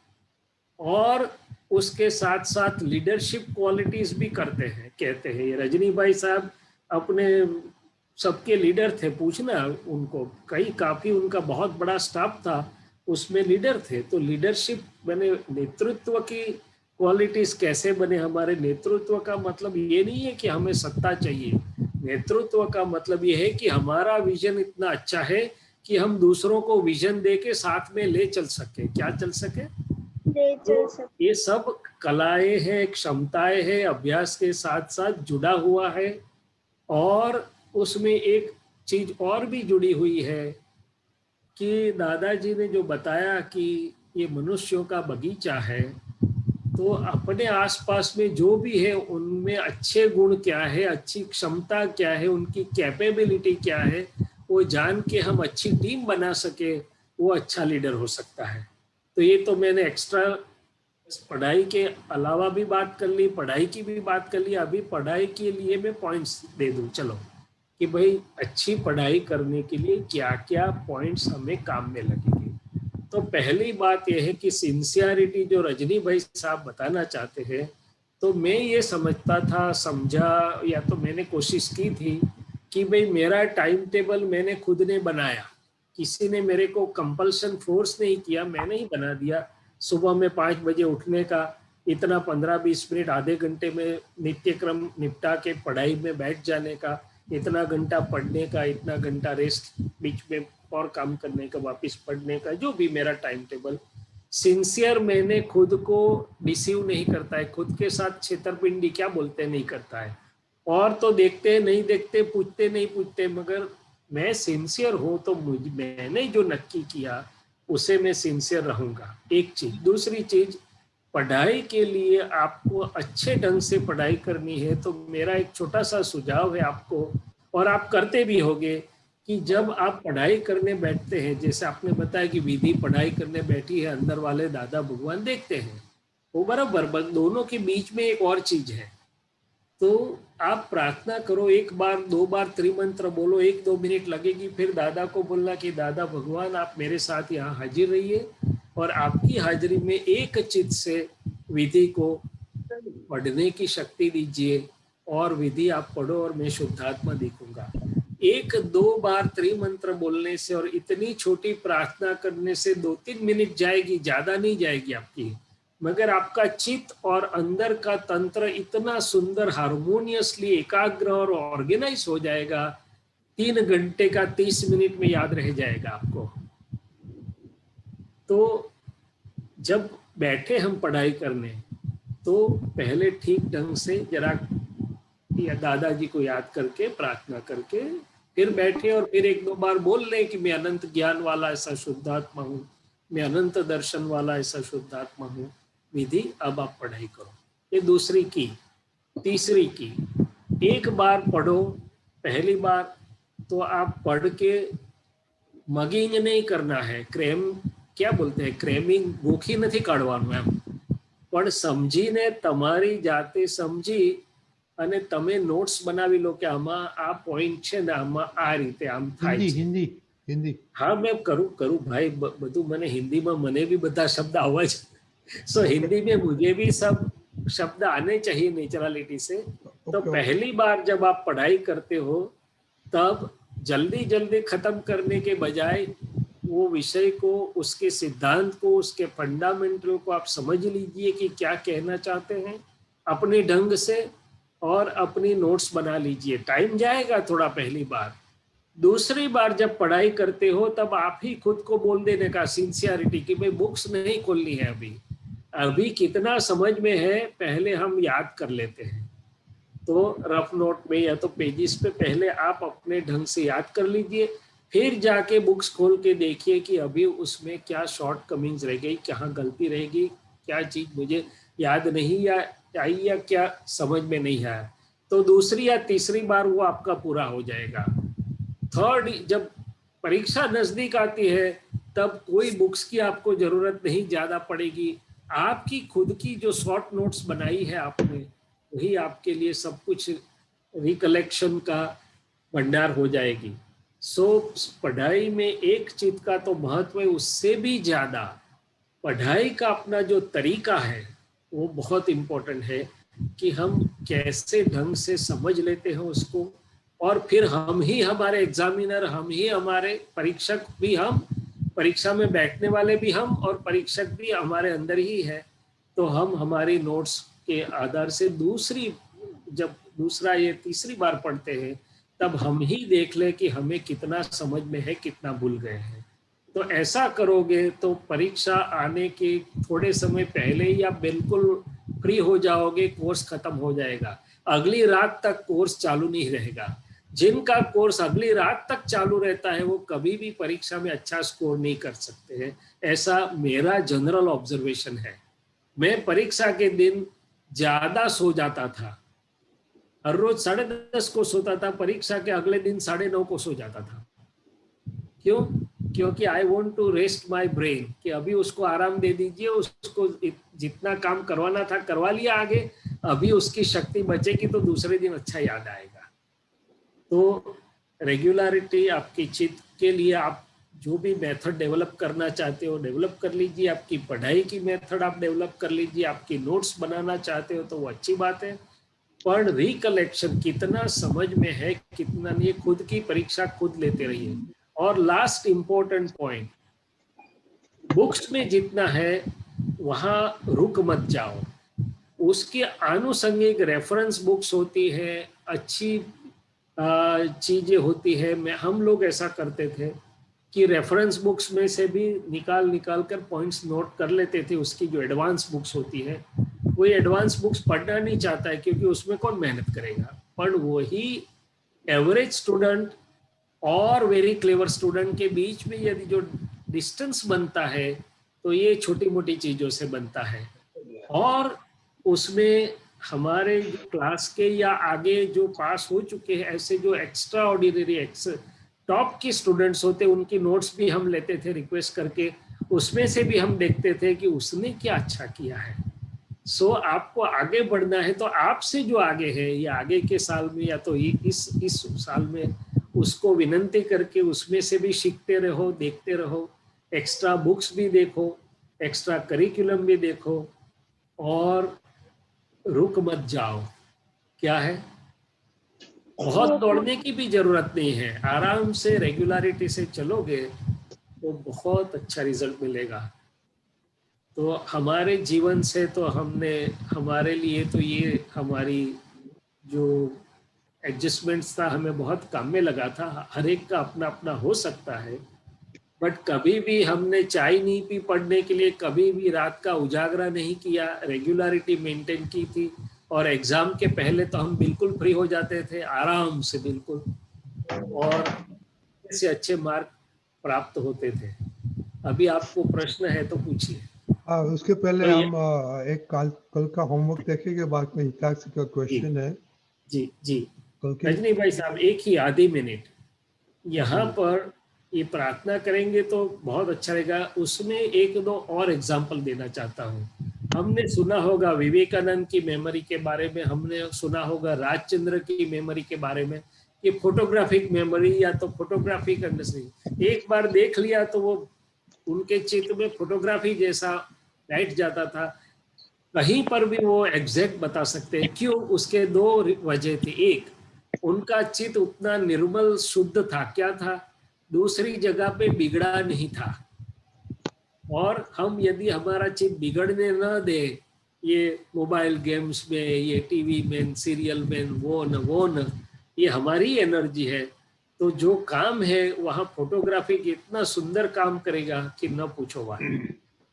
और उसके साथ साथ लीडरशिप क्वालिटीज भी करते हैं। कहते हैं ये रजनी भाई साहब अपने सबके लीडर थे, पूछना उनको, काफ़ी उनका बहुत बड़ा स्टाफ था, उसमें लीडर थे। तो लीडरशिप मैंने नेतृत्व की क्वालिटीज कैसे बने हमारे? नेतृत्व का मतलब ये नहीं है कि हमें सत्ता चाहिए, नेतृत्व का मतलब ये है कि हमारा विजन इतना अच्छा है कि हम दूसरों को विजन दे के साथ में ले चल सके। क्या चल सके? तो ये सब कलाएं हैं, क्षमताएं हैं, अभ्यास के साथ साथ जुड़ा हुआ है। और उसमें एक चीज और भी जुड़ी हुई है कि दादाजी ने जो बताया कि ये मनुष्यों का बगीचा है, तो अपने आसपास में जो भी है उनमें अच्छे गुण क्या है, अच्छी क्षमता क्या है, उनकी कैपेबिलिटी क्या है, वो जान के हम अच्छी टीम बना सके, वो अच्छा लीडर हो सकता है। तो ये तो मैंने एक्स्ट्रा पढ़ाई के अलावा भी बात कर ली, पढ़ाई की भी बात कर ली। अभी पढ़ाई के लिए मैं पॉइंट्स दे दूं, चलो, कि भाई अच्छी पढ़ाई करने के लिए क्या क्या पॉइंट्स हमें काम में लगेंगे। तो पहली बात यह है कि सिंसियरिटी जो रजनी भाई साहब बताना चाहते हैं, तो मैं ये समझता था, समझा, या तो मैंने कोशिश की थी कि भाई मेरा टाइम टेबल मैंने खुद ने बनाया, किसी ने मेरे को कंपल्सन फोर्स नहीं किया, मैंने ही बना दिया। सुबह में 5 बजे उठने का, इतना 15-20 मिनट, आधे घंटे में नित्यक्रम निपटा के पढ़ाई में बैठ जाने का, इतना घंटा पढ़ने का, इतना घंटा रेस्ट, बीच में और काम करने का, वापस पढ़ने का, जो भी मेरा टाइम टेबल। सिंसियर मैंने खुद को डिसीव नहीं करता है, खुद के साथ छेतरपिंडी क्या बोलते नहीं करता है। और तो देखते नहीं देखते, पूछते नहीं पूछते, मगर मैं सिंसियर हूँ तो मैंने जो नक्की किया उसे मैं सिंसियर रहूँगा। एक चीज। दूसरी चीज, पढ़ाई के लिए आपको अच्छे ढंग से पढ़ाई करनी है, तो मेरा एक छोटा सा सुझाव है आपको, और आप करते भी होंगे, कि जब आप पढ़ाई करने बैठते हैं, जैसे आपने बताया कि विधि पढ़ाई करने बैठी है, अंदर वाले दादा भगवान देखते हैं, वो बराबर, दोनों के बीच में एक और चीज है। तो आप प्रार्थना करो, 1 बार 2 बार त्रिमंत्र बोलो, 1-2 मिनट लगेगी, फिर दादा को बोलना कि दादा भगवान आप मेरे साथ यहाँ हाजिर रहिए, और आपकी हाजिरी में एक चित्त से विधि को पढ़ने की शक्ति दीजिए, और विधि आप पढ़ो और मैं शुद्धात्मा दिखूंगा। एक दो बार त्रिमंत्र बोलने से और इतनी छोटी प्रार्थना करने से 2-3 मिनट जाएगी, ज्यादा नहीं जाएगी आपकी, मगर आपका चित्त और अंदर का तंत्र इतना सुंदर हार्मोनियसली एकाग्र और ऑर्गेनाइज हो जाएगा, 3 घंटे का 30 मिनट में याद रह जाएगा आपको। तो जब बैठे हम पढ़ाई करने तो पहले ठीक ढंग से जरा या दादाजी को याद करके प्रार्थना करके फिर बैठे और फिर 1-2 बार बोल लें कि मैं अनंत ज्ञान वाला ऐसा शुद्धात्मा हूँ, मैं अनंत दर्शन वाला ऐसा शुद्धात्मा हूँ। विधि अब आप पढ़ाई करो। ये दूसरी की। तीसरी की, एक बार पढ़ो, पहली बार तो आप पढ़ के मगिंग नहीं करना है, क्या बोलते हैं, क्रेमिंग, गोखी नहीं काढ़વાનું એમ, પણ સમજીને તમારી જાતે સમજી અને તમે નોટ્સ બનાવી લો કે આમાં આ પોઈન્ટ છે ને આમાં આ રીતે આમ થાય છે. हिंदी हाँ मैं करूँ भाई, બધું મને हिंदीમાં મને भी બધા शब्द आवा છે, सो हिंदी में मुझे भी सब शब्द आने चाहिए नेचुरलिटी से। तो पहली बार जब आप पढ़ाई करते हो तब जल्दी जल्दी खत्म करने के बजाय वो विषय को, उसके सिद्धांत को, उसके फंडामेंटल को आप समझ लीजिए कि क्या कहना चाहते हैं अपने ढंग से, और अपनी नोट्स बना लीजिए। टाइम जाएगा थोड़ा पहली बार, दूसरी बार जब पढ़ाई करते हो तब आप ही खुद को बोल देने का सिंसियरिटी कि भाई बुक्स नहीं खोलनी है, अभी कितना समझ में है पहले हम याद कर लेते हैं। तो रफ नोट में या तो पेजेस पे पहले आप अपने ढंग से याद कर लीजिए, फिर जाके बुक्स खोल के देखिए कि अभी उसमें क्या शॉर्ट कमिंग्स रह गई, कहाँ गलती रहेगी, क्या चीज मुझे याद नहीं या आई या क्या समझ में नहीं आया। तो दूसरी या तीसरी बार वो आपका पूरा हो जाएगा। थर्ड, जब परीक्षा नजदीक आती है तब कोई बुक्स की आपको जरूरत नहीं ज्यादा पड़ेगी, आपकी खुद की जो शॉर्ट नोट्स बनाई है आपने, वही आपके लिए सब कुछ रिकलेक्शन का भंडार हो जाएगी। सो पढ़ाई में एक चीज का तो महत्व है, उससे भी ज्यादा पढ़ाई का अपना जो तरीका है वो बहुत इम्पोर्टेंट है कि हम कैसे ढंग से समझ लेते हैं उसको, और फिर हम ही हमारे एग्जामिनर, हम ही हमारे परीक्षक भी, हम परीक्षा में बैठने वाले भी हम, और परीक्षक भी हमारे अंदर ही है। तो हम हमारी नोट्स के आधार से जब दूसरा ये तीसरी बार पढ़ते हैं तब हम ही देख ले कि हमें कितना समझ में है, कितना भूल गए हैं। तो ऐसा करोगे तो परीक्षा आने के थोड़े समय पहले ही आप बिल्कुल फ्री हो जाओगे, कोर्स खत्म हो जाएगा, अगली रात तक कोर्स चालू नहीं रहेगा। जिनका कोर्स अगली रात तक चालू रहता है वो कभी भी परीक्षा में अच्छा स्कोर नहीं कर सकते हैं, ऐसा मेरा जनरल ऑब्जर्वेशन है। मैं परीक्षा के दिन ज्यादा सो जाता था, हर रोज 10:30 को सोता था, परीक्षा के अगले दिन 9:30 को सो जाता था। क्यों? क्योंकि I want to rest my brain, कि अभी उसको आराम दे दीजिए, उसको जितना काम करवाना था करवा लिया आगे, अभी उसकी शक्ति बचेगी तो दूसरे दिन अच्छा याद आएगा। तो रेगुलरिटी आपकी चित्त के लिए आप जो भी मेथड डेवलप करना चाहते हो डेवलप कर लीजिए, आपकी पढ़ाई की मेथड आप डेवलप कर लीजिए, आपकी नोट्स बनाना चाहते हो तो वो अच्छी बात है, पर रिकलेक्शन कितना समझ में है कितना नहीं, खुद की परीक्षा खुद लेते रहिए। और लास्ट इंपॉर्टेंट पॉइंट, बुक्स में जितना है वहां रुक मत जाओ, उसके आनुषंगिक रेफरेंस बुक्स होती है, अच्छी चीजें होती है। हम लोग ऐसा करते थे कि रेफरेंस बुक्स में से भी निकाल कर पॉइंट्स नोट कर लेते थे। उसकी जो एडवांस बुक्स होती है, वो एडवांस बुक्स पढ़ना नहीं चाहता है क्योंकि उसमें कौन मेहनत करेगा, पर वही एवरेज स्टूडेंट और वेरी क्लेवर स्टूडेंट के बीच में यदि जो डिस्टेंस बनता है तो ये छोटी मोटी चीजों से बनता है। और उसमें हमारे क्लास के या आगे जो पास हो चुके हैं, ऐसे जो एक्स्ट्रा ऑर्डिनरी टॉप के स्टूडेंट्स होते, उनकी नोट्स भी हम लेते थे रिक्वेस्ट करके, उसमें से भी हम देखते थे कि उसने क्या अच्छा किया है। सो आपको आगे बढ़ना है तो आपसे जो आगे है या आगे के साल में या तो इस साल में, उसको विनंती करके उसमें से भी सीखते रहो, देखते रहो, एक्स्ट्रा बुक्स भी देखो, एक्स्ट्रा करिकुलम भी देखो, और रुक मत जाओ। क्या है? बहुत दौड़ने की भी जरूरत नहीं है, आराम से रेगुलरिटी से चलोगे तो बहुत अच्छा रिजल्ट मिलेगा। तो हमारे जीवन से तो हमने, हमारे लिए तो ये हमारी जो एडजस्टमेंट्स था हमें बहुत काम में लगा था। हर एक का अपना अपना हो सकता है, बट कभी भी हमने चाय नहीं पी पढ़ने के लिए, कभी भी रात का उजागरा नहीं किया, रेगुलरिटी मेंटेन की थी। और एग्जाम के पहले तो हम बिल्कुल फ्री हो जाते थे आराम से बिल्कुल, और से अच्छे मार्क प्राप्त होते थे। अभी आपको प्रश्न है तो पूछिए। उसके पहले तो हम एक कल का होमवर्क देखेंगे, बाद में हिताक्ष का क्वेश्चन है। जी जी कल के रजनी भाई साहब, एक ही आधे मिनट यहाँ पर ये प्रार्थना करेंगे तो बहुत अच्छा रहेगा। उसमें एक दो और एग्जाम्पल देना चाहता हूँ। हमने सुना होगा विवेकानंद की मेमोरी के बारे में, हमने सुना होगा राजचंद्र की मेमोरी के बारे में, कि फोटोग्राफिक मेमोरी या तो फोटोग्राफिक अंडरस्टैंडिंग, एक बार देख लिया तो वो उनके चित्र में फोटोग्राफी जैसा बैठ जाता था। कहीं पर भी वो एग्जैक्ट बता सकते हैं। क्यों? उसके दो वजह थी। एक, उनका चित्त उतना निर्मल शुद्ध था, क्या था? दूसरी जगह पे बिगड़ा नहीं था। और हम यदि हमारा चित्त बिगड़ने न दे, ये मोबाइल गेम्स में, ये टीवी में, सीरियल में, वो न, ये हमारी एनर्जी है। तो जो काम है वहाँ फोटोग्राफी इतना सुंदर काम करेगा कि न पूछो बात।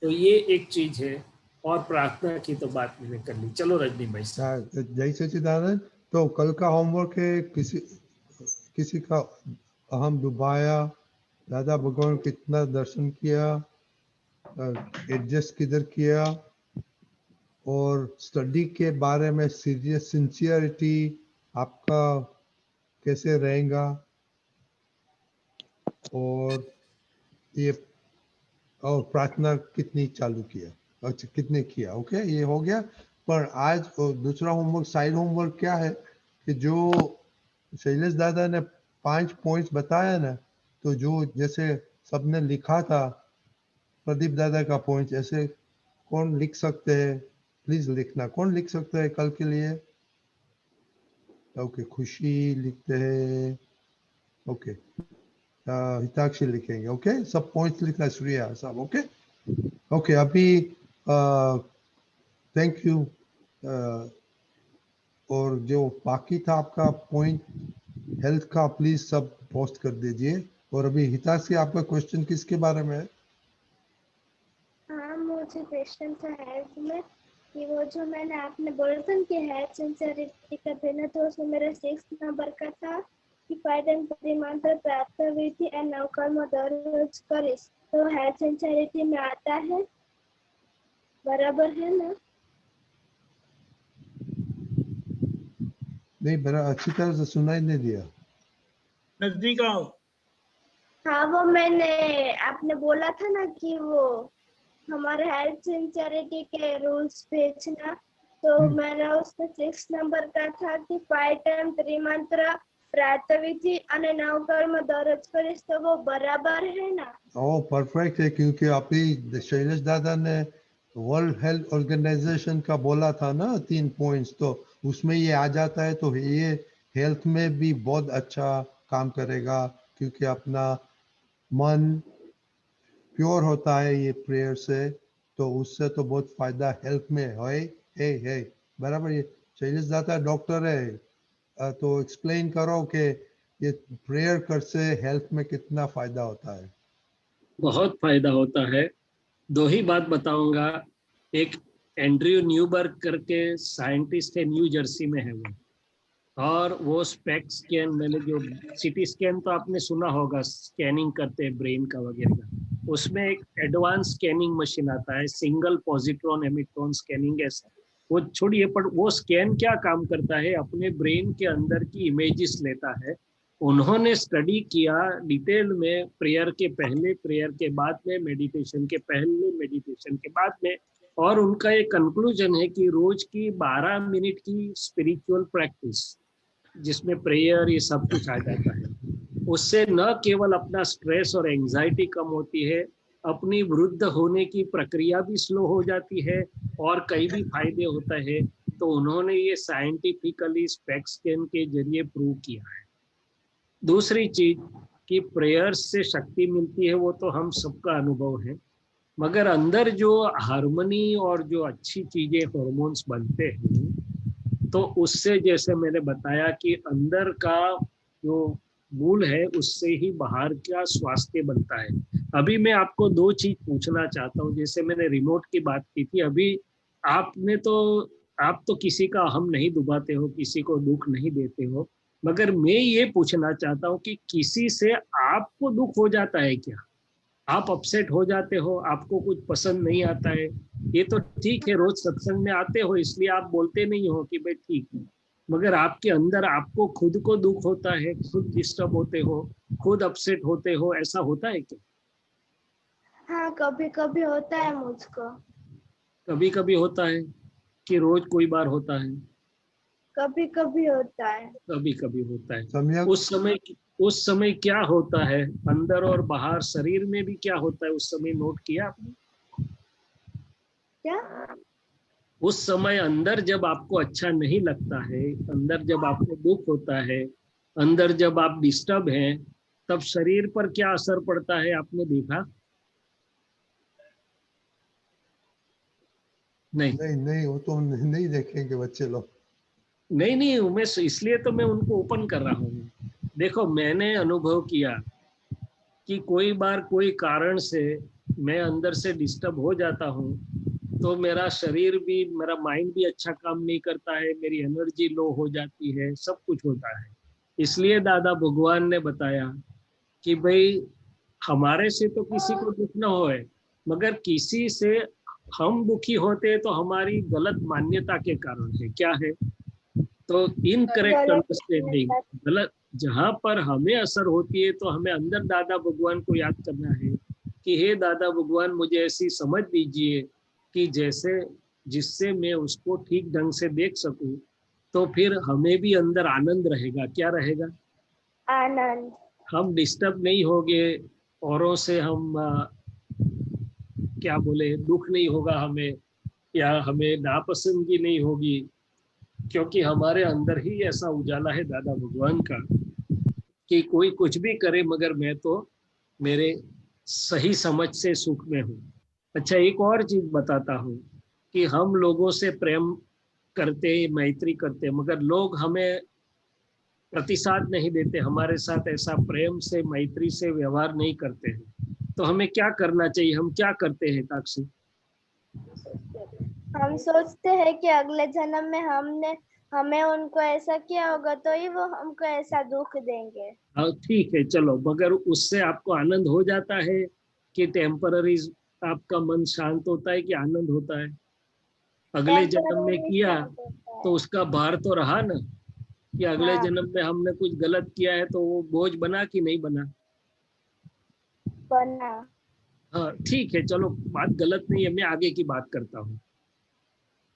तो ये एक चीज है। और प्रार्थना की तो बात मैंने कर ली। चलो रजनी भाई साहब। जय सच्चिदानंद। तो कल का होमवर्क है, किसी का अहम डुबाया, दादा भगवान कितना दर्शन किया, एडजस्ट किधर किया, और स्टडी के बारे में सिंसियरिटी आपका कैसे रहेगा, और ये और प्रार्थना कितनी चालू किया, अच्छा कितने किया। ओके, ये हो गया। पर आज दूसरा होमवर्क, साइड होमवर्क क्या है कि जो शैलेश दादा ने 5 पॉइंट्स बताया ना, तो जो जैसे सबने लिखा था प्रदीप दादा का पॉइंट, ऐसे कौन लिख सकते हैं? प्लीज लिखना, कौन लिख सकते हैं कल के लिए? ओके, खुशी लिखते हैं। ओके, हिताक्षी लिखेंगे। ओके, सब पॉइंट्स लिखना, श्रेया सब। ओके ओके, अभी थैंक यू। और जो बाकी था आपका पॉइंट हेल्थ का, प्लीज सब पोस्ट कर दीजिए। और अभी हिताक्षी, आपका क्वेश्चन किसके बारे में है? हाँ, मुझे क्वेश्चन था हेल्थ में, कि वो जो मैंने आपने बोला था कि हेल्थ सिंसियरिटी का देना, तो उसमें मेरा 6 नंबर का था कि पायदन परिमांत्र प्राप्त हुई थी एंड नवकर्म दररोज करिस। तो हेल्थ सिंसियरिटी में आता है, बराबर है ना? नहीं, बड़ा अच्छी तरह से सुनाई नहीं दिया। नजदीक आओ। हाँ, वो मैंने आपने बोला था ना कि वो हमारे हेल्थ सिंसियरिटी के रूल्स भेजना, तो मेरा उसमें 6 नंबर का था कि 5 टाइम त्रिमंत्र प्रातःविधि અને નવકર્મ દરરોજ કરીશ, तो वो बराबर है ना? ओ परफेक्ट है, क्योंकि अभी शैलेश दादा ने वर्ल्ड हेल्थ ऑर्गेनाइजेशन का बोला था ना 3 पॉइंट्स, तो उसमें ये आ जाता है। तो ये हेल्थ में भी बहुत अच्छा काम करेगा, क्योंकि अपना मन प्योर होता है ये प्रेयर से, तो उससे तो बहुत फायदा हेल्थ में है। बराबर। ये शैलेश दादा डॉक्टर है, तो एक्सप्लेन करो कि ये प्रेयर कर से हेल्थ में कितना फायदा होता है। बहुत फायदा होता है। दो ही बात बताऊंगा। एक एंड्रयू न्यूबर्ग करके साइंटिस्ट है, न्यू जर्सी में है वो, और वो स्पेक स्कैन, मैंने जो सिटी स्कैन तो आपने सुना होगा, स्कैनिंग करते हैं ब्रेन का वगैरह, उसमें एक एडवांस स्कैनिंग मशीन आता है, सिंगल पॉजिट्रॉन एमिट्रॉन स्कैनिंग। ऐसा वो छोड़िए, पर वो स्कैन क्या काम करता है, अपने ब्रेन के अंदर की इमेजेस लेता है। उन्होंने स्टडी किया डिटेल में, प्रेयर के पहले, प्रेयर के बाद में, मेडिटेशन के पहले, मेडिटेशन के बाद में, और उनका एक कंक्लूजन है कि रोज की 12 मिनट की स्पिरिचुअल प्रैक्टिस, जिसमें प्रेयर ये सब कुछ आ जाता है, उससे न केवल अपना स्ट्रेस और एंजाइटी कम होती है, अपनी वृद्ध होने की प्रक्रिया भी स्लो हो जाती है, और कई भी फायदे होते हैं। तो उन्होंने ये साइंटिफिकली स्पेक स्कैन के जरिए प्रूव किया है। दूसरी चीज कि प्रेयर्स से शक्ति मिलती है, वो तो हम सबका अनुभव है, मगर अंदर जो हार्मनी और जो अच्छी चीजें हार्मोन्स बनते हैं, तो उससे जैसे मैंने बताया कि अंदर का जो मूल है उससे ही बाहर का स्वास्थ्य बनता है। अभी मैं आपको दो चीज पूछना चाहता हूँ। जैसे मैंने रिमोट की बात की थी, अभी आप तो किसी का अहम नहीं डुबाते हो, किसी को दुख नहीं देते हो, मगर मैं ये पूछना चाहता हूँ कि किसी से आपको दुख हो जाता है क्या? आप अपसेट हो जाते हो, आपको कुछ पसंद नहीं आता है, ये तो ठीक है, रोज सत्संग में आते हो इसलिए आप बोलते नहीं हो कि भाई ठीक है, मगर आपके अंदर आपको खुद को दुख होता है, खुद डिस्टर्ब होते हो, खुद अपसेट होते हो, ऐसा होता है क्या? हाँ, कभी कभी होता है मुझको। कभी कभी होता है कि रोज कोई बार होता है? कभी कभी होता है। कभी कभी होता है। सम्यक उस समय क्या होता है अंदर और बाहर, शरीर में भी क्या होता है उस समय, नोट किया आपने? क्या? उस समय अंदर जब आपको अच्छा नहीं लगता है, अंदर जब आपको दुख होता है, अंदर जब आप डिस्टर्ब हैं, तब शरीर पर क्या असर पड़ता है, आपने देखा? नहीं नहीं, वो तो नहीं देखेंगे बच्चे लोग। नहीं, मैं इसलिए तो मैं उनको ओपन कर रहा हूँ। देखो, मैंने अनुभव किया कि कोई बार कोई कारण से मैं अंदर से डिस्टर्ब हो जाता हूँ, तो मेरा शरीर भी, मेरा माइंड भी अच्छा काम नहीं करता है, मेरी एनर्जी लो हो जाती है, सब कुछ होता है। इसलिए दादा भगवान ने बताया कि भाई हमारे से तो किसी को दुख न होए, मगर किसी से हम दुखी होते हैं तो हमारी गलत मान्यता के कारण है। क्या है? तो इनकरेक्ट अंडरस्टैंडिंग, गलत, जहां पर हमें असर होती है तो हमें अंदर दादा भगवान को याद करना है कि हे दादा भगवान, मुझे ऐसी समझ दीजिए कि जैसे जिससे मैं उसको ठीक ढंग से देख सकूं, तो फिर हमें भी अंदर आनंद रहेगा। क्या रहेगा? आनंद। हम डिस्टर्ब नहीं होंगे औरों से, हम क्या बोले, दुख नहीं होगा हमें, या हमें नापसंदगी नहीं होगी, क्योंकि हमारे अंदर ही ऐसा उजाला है दादा भगवान का कि कोई कुछ भी करे मगर मैं तो मेरे सही समझ से सुख में हूँ। अच्छा, एक और चीज बताता हूँ कि हम लोगों से प्रेम करते, मैत्री करते, मगर लोग हमें प्रतिसाद नहीं देते, हमारे साथ ऐसा प्रेम से मैत्री से व्यवहार नहीं करते हैं, तो हमें क्या करना चाहिए? हम क्या करते हैं ताक्षी? हम सोचते हैं कि अगले जन्म में हमें उनको ऐसा किया होगा तो ही वो हमको ऐसा दुख देंगे। हाँ ठीक है, चलो, मगर उससे आपको आनंद हो जाता है कि टेम्पररी आपका मन शांत होता है कि आनंद होता है? अगले जन्म में किया तो उसका भार तो रहा ना, कि अगले जन्म में हमने कुछ गलत किया है तो वो बोझ बना कि नहीं बना? बना। हाँ ठीक है, चलो, बात गलत नहीं है, मैं आगे की बात करता हूँ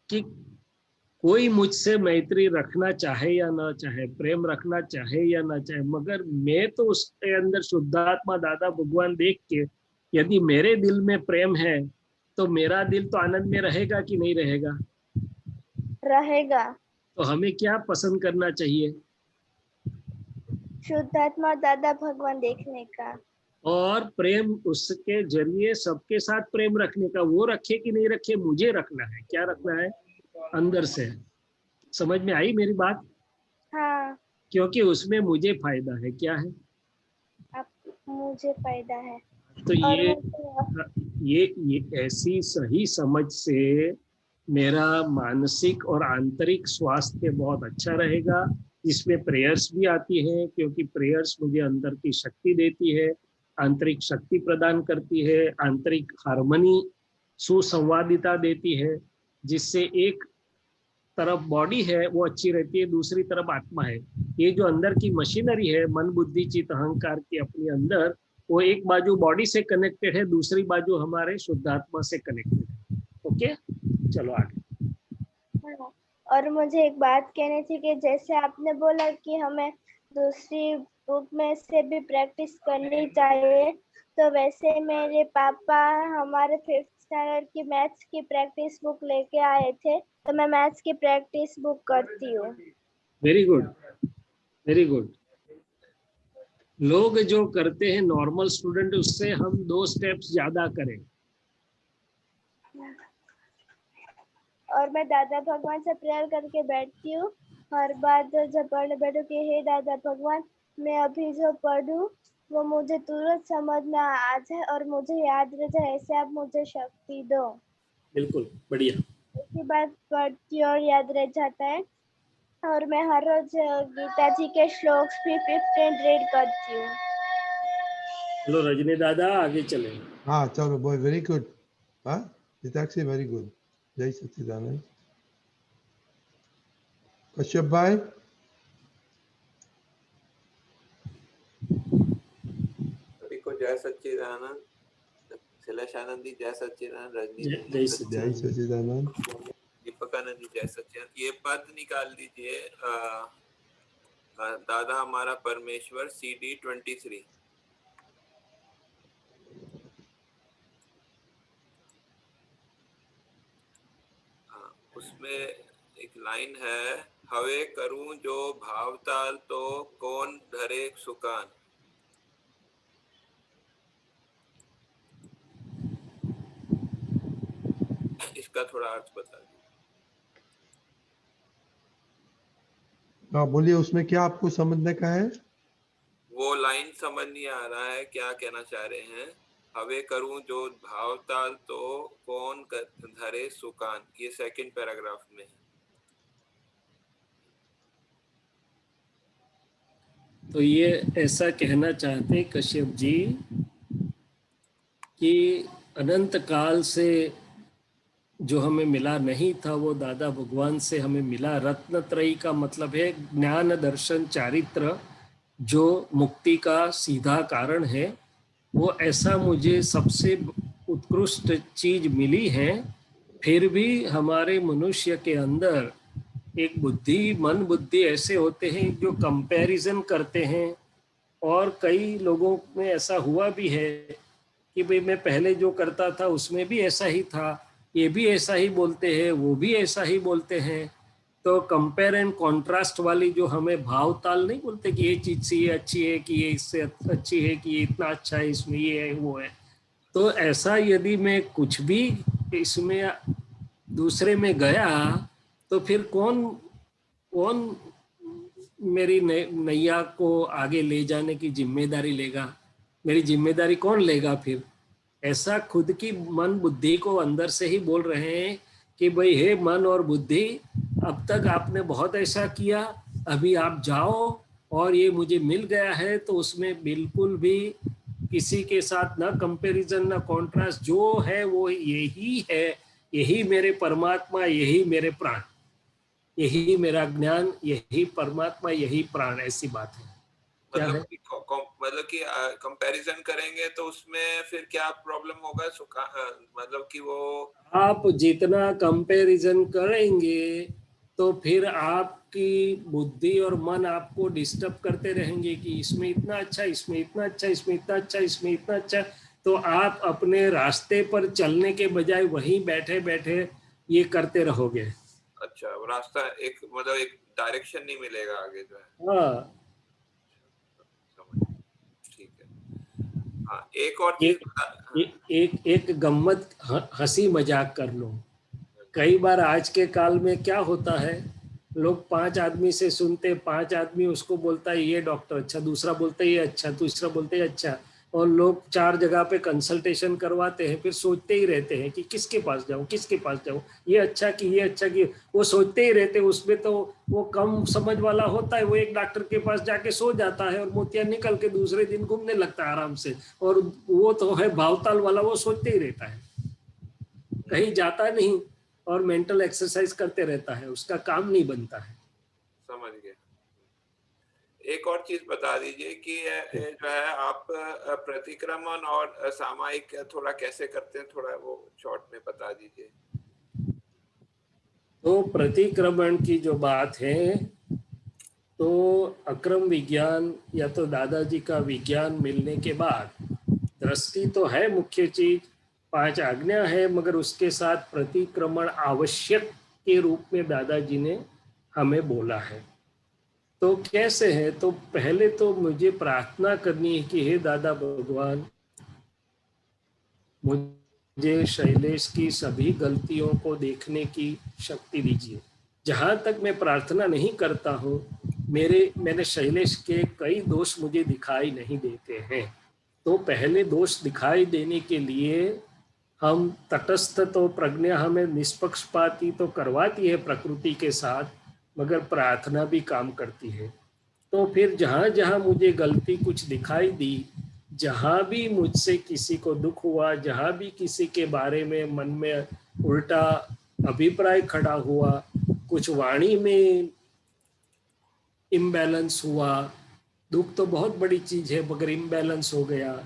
कि कोई मुझसे मैत्री रखना चाहे या ना चाहे, प्रेम रखना चाहे या ना चाहे, मगर मैं तो उसके अंदर शुद्धात्मा दादा भगवान देख के, यदि मेरे दिल में प्रेम है तो मेरा दिल तो आनंद में रहेगा कि नहीं रहेगा? रहेगा। तो हमें क्या पसंद करना चाहिए? शुद्धात्मा दादा भगवान देखने का, और प्रेम उसके जरिए सबके साथ प्रेम रखने का। वो रखे कि नहीं रखे, मुझे रखना है। क्या रखना है? अंदर से। समझ में आई मेरी बात? हाँ। क्योंकि उसमें मुझे फायदा है। क्या है? मुझे फायदा है। तो ये ऐसी सही समझ से मेरा मानसिक और आंतरिक स्वास्थ्य बहुत अच्छा रहेगा। इसमें प्रेयर्स भी आती हैं, क्योंकि प्रेयर्स मुझे अंदर की शक्ति देती है, आंतरिक शक्ति प्रदान करती है, आंतरिक हार्मनी, सुसंवादिता देती है, जिससे एक तरफ बॉडी है वो अच्छी रहती है, दूसरी तरफ आत्मा है। ये जो अंदर की मशीनरी है, मन बुद्धि चित्त अहंकार की अपने अंदर, वो एक बाजू बॉडी से कनेक्टेड है, दूसरी बाजू हमारे शुद्धात्मा से कनेक्टेड है। ओके, चलो आगे। हाँ। और मुझे एक बात कहनी थी कि जैसे आपने बोला कि हमें दूसरी बुक में से भी प्रैक्टिस करनी चाहिए, तो वैसे मेरे पापा हमारे 5th स्टैंडर्ड की मैथ्स की प्रैक्टिस बुक लेके आए थे, तो मैं मैथ्स की प्रैक्टिस बुक करती हूँ। Very good, very good. लोग जो करते हैं नॉर्मल स्टूडेंट, उससे हम 2 स्टेप्स ज्यादा करें। और मैं दादा भगवान से प्रेयर करके बैठती हूँ हर बार जब पढ़ने बैठो कि हे दादा भगवान, मैं अभी जो पढ़ूं वो मुझे तुरंत समझ में आ जाए और मुझे याद रह जाए, ऐसे आप मुझे शक्ति दो। बिल्कुल बढ़िया। इसी बात पढ़ती और याद रह जाता है। और मैं हर रोज गीता जी के श्लोक भी 15 रीड करती हूँ। चलो रजनी दादा आगे चले। हाँ चलो बॉय, वेरी गुड। हाँ हिताक्षी, वेरी गुड। जय सच्चिदानंद। कश्यप भाई। सभी को जय सच्चिदानंद। शैलेशानंद जी जय सच्चिदानंद। रजनी जी जय जय सच्चिदानंद। दीपकानंद जी जय सच्चिदानंद। ये पद निकाल दीजिए, दादा हमारा परमेश्वर CD 23। उसमें एक लाइन है, हवे करूं जो भावताल तो कौन धरे सुकान। इसका थोड़ा अर्थ बता दीजिए। हाँ बोलिए, उसमें क्या आपको समझने का है? वो लाइन समझ नहीं आ रहा है, क्या कहना चाह रहे हैं। हवे करूं जो भावताल तो कौन धरे सुकान, ये सेकंड पैराग्राफ में है। तो ये ऐसा कहना चाहते हैं कश्यप जी कि अनंत काल से जो हमें मिला नहीं था वो दादा भगवान से हमें मिला। रत्नत्रयी का मतलब है ज्ञान, दर्शन, चारित्र, जो मुक्ति का सीधा कारण है। वो ऐसा मुझे सबसे उत्कृष्ट चीज मिली है। फिर भी हमारे मनुष्य के अंदर एक बुद्धि, मन बुद्धि ऐसे होते हैं जो कंपैरिजन करते हैं। और कई लोगों में ऐसा हुआ भी है कि भाई मैं पहले जो करता था उसमें भी ऐसा ही था, ये भी ऐसा ही बोलते हैं, वो भी ऐसा ही बोलते हैं। तो कंपेयर एंड कॉन्ट्रास्ट वाली जो हमें भाव ताल नहीं बोलते कि ये चीज से ये अच्छी है, कि ये इससे अच्छी है, कि ये इतना अच्छा है, इसमें ये है वो है। तो ऐसा यदि मैं कुछ भी इसमें दूसरे में गया तो फिर कौन मेरी नैया को आगे ले जाने की जिम्मेदारी लेगा? मेरी जिम्मेदारी कौन लेगा फिर? ऐसा खुद की मन बुद्धि को अंदर से ही बोल रहे हैं कि भाई हे मन और बुद्धि, अब तक आपने बहुत ऐसा किया, अभी आप जाओ और ये मुझे मिल गया है। तो उसमें बिल्कुल भी किसी के साथ ना कंपैरिजन ना कॉन्ट्रास्ट, जो है वो यही है, यही मेरे परमात्मा, यही मेरे प्राण, यही मेरा ज्ञान, यही परमात्मा, यही प्राण। ऐसी बात है। क्या है? मतलब कि कंपैरिजन करेंगे तो उसमें फिर क्या प्रॉब्लम होगा? मतलब कि वो आप जितना कंपैरिजन करेंगे तो फिर आपकी बुद्धि और मन आपको डिस्टर्ब करते रहेंगे कि इसमें इतना अच्छा, इसमें इतना अच्छा, इसमें इतना अच्छा, इसमें इतना अच्छा। तो आप अपने रास्ते पर चलने के बजाय वहीं बैठे बैठे ये करते रहोगे। अच्छा, रास्ता एक मतलब एक डायरेक्शन नहीं मिलेगा आगे जो है। हाँ ठीक है। हाँ, एक और चीज एक गम्मत हंसी मजाक कर लो। कई बार आज के काल में क्या होता है, लोग 5 आदमी से सुनते, 5 आदमी उसको बोलता है ये डॉक्टर अच्छा, दूसरा बोलता है ये अच्छा, तीसरा बोलता है अच्छा, और लोग 4 जगह पे कंसल्टेशन करवाते हैं। फिर सोचते ही रहते हैं कि किसके पास जाऊं, किसके पास जाऊं, ये अच्छा कि ये अच्छा कि, वो सोचते ही रहते हैं। उसमें तो वो कम समझ वाला होता है, वो एक डॉक्टर के पास जाके सो जाता है और मोतिया निकल के दूसरे दिन घूमने लगता है आराम से। और वो तो है भावताल वाला, वो सोचते ही रहता है, कहीं जाता नहीं और मेंटल एक्सरसाइज करते रहता है, उसका काम नहीं बनता है। समझ गए। एक और चीज बता दीजिए कि जो है आप प्रतिक्रमण और सामायिक थोड़ा कैसे करते हैं, थोड़ा वो शॉर्ट में बता दीजिए। तो प्रतिक्रमण की जो बात है, तो अक्रम विज्ञान या तो दादाजी का विज्ञान मिलने के बाद दृष्टि तो है मुख्य चीज, 5 आज्ञा है, मगर उसके साथ प्रतिक्रमण आवश्यक के रूप में दादाजी ने हमें बोला है। तो कैसे है? तो पहले तो मुझे प्रार्थना करनी है कि हे दादा भगवान, मुझे शैलेश की सभी गलतियों को देखने की शक्ति दीजिए। जहाँ तक मैं प्रार्थना नहीं करता हूँ, मैंने शैलेश के कई दोष मुझे दिखाई नहीं देते हैं। तो पहले दोष दिखाई देने के लिए हम तटस्थ, तो प्रज्ञा हमें निष्पक्षपाती तो करवाती है प्रकृति के साथ, मगर प्रार्थना भी काम करती है। तो फिर जहाँ जहाँ मुझे गलती कुछ दिखाई दी, जहाँ भी मुझसे किसी को दुख हुआ, जहाँ भी किसी के बारे में मन में उल्टा अभिप्राय खड़ा हुआ, कुछ वाणी में इम्बैलेंस हुआ, दुख तो बहुत बड़ी चीज है मगर इम्बैलेंस हो गया,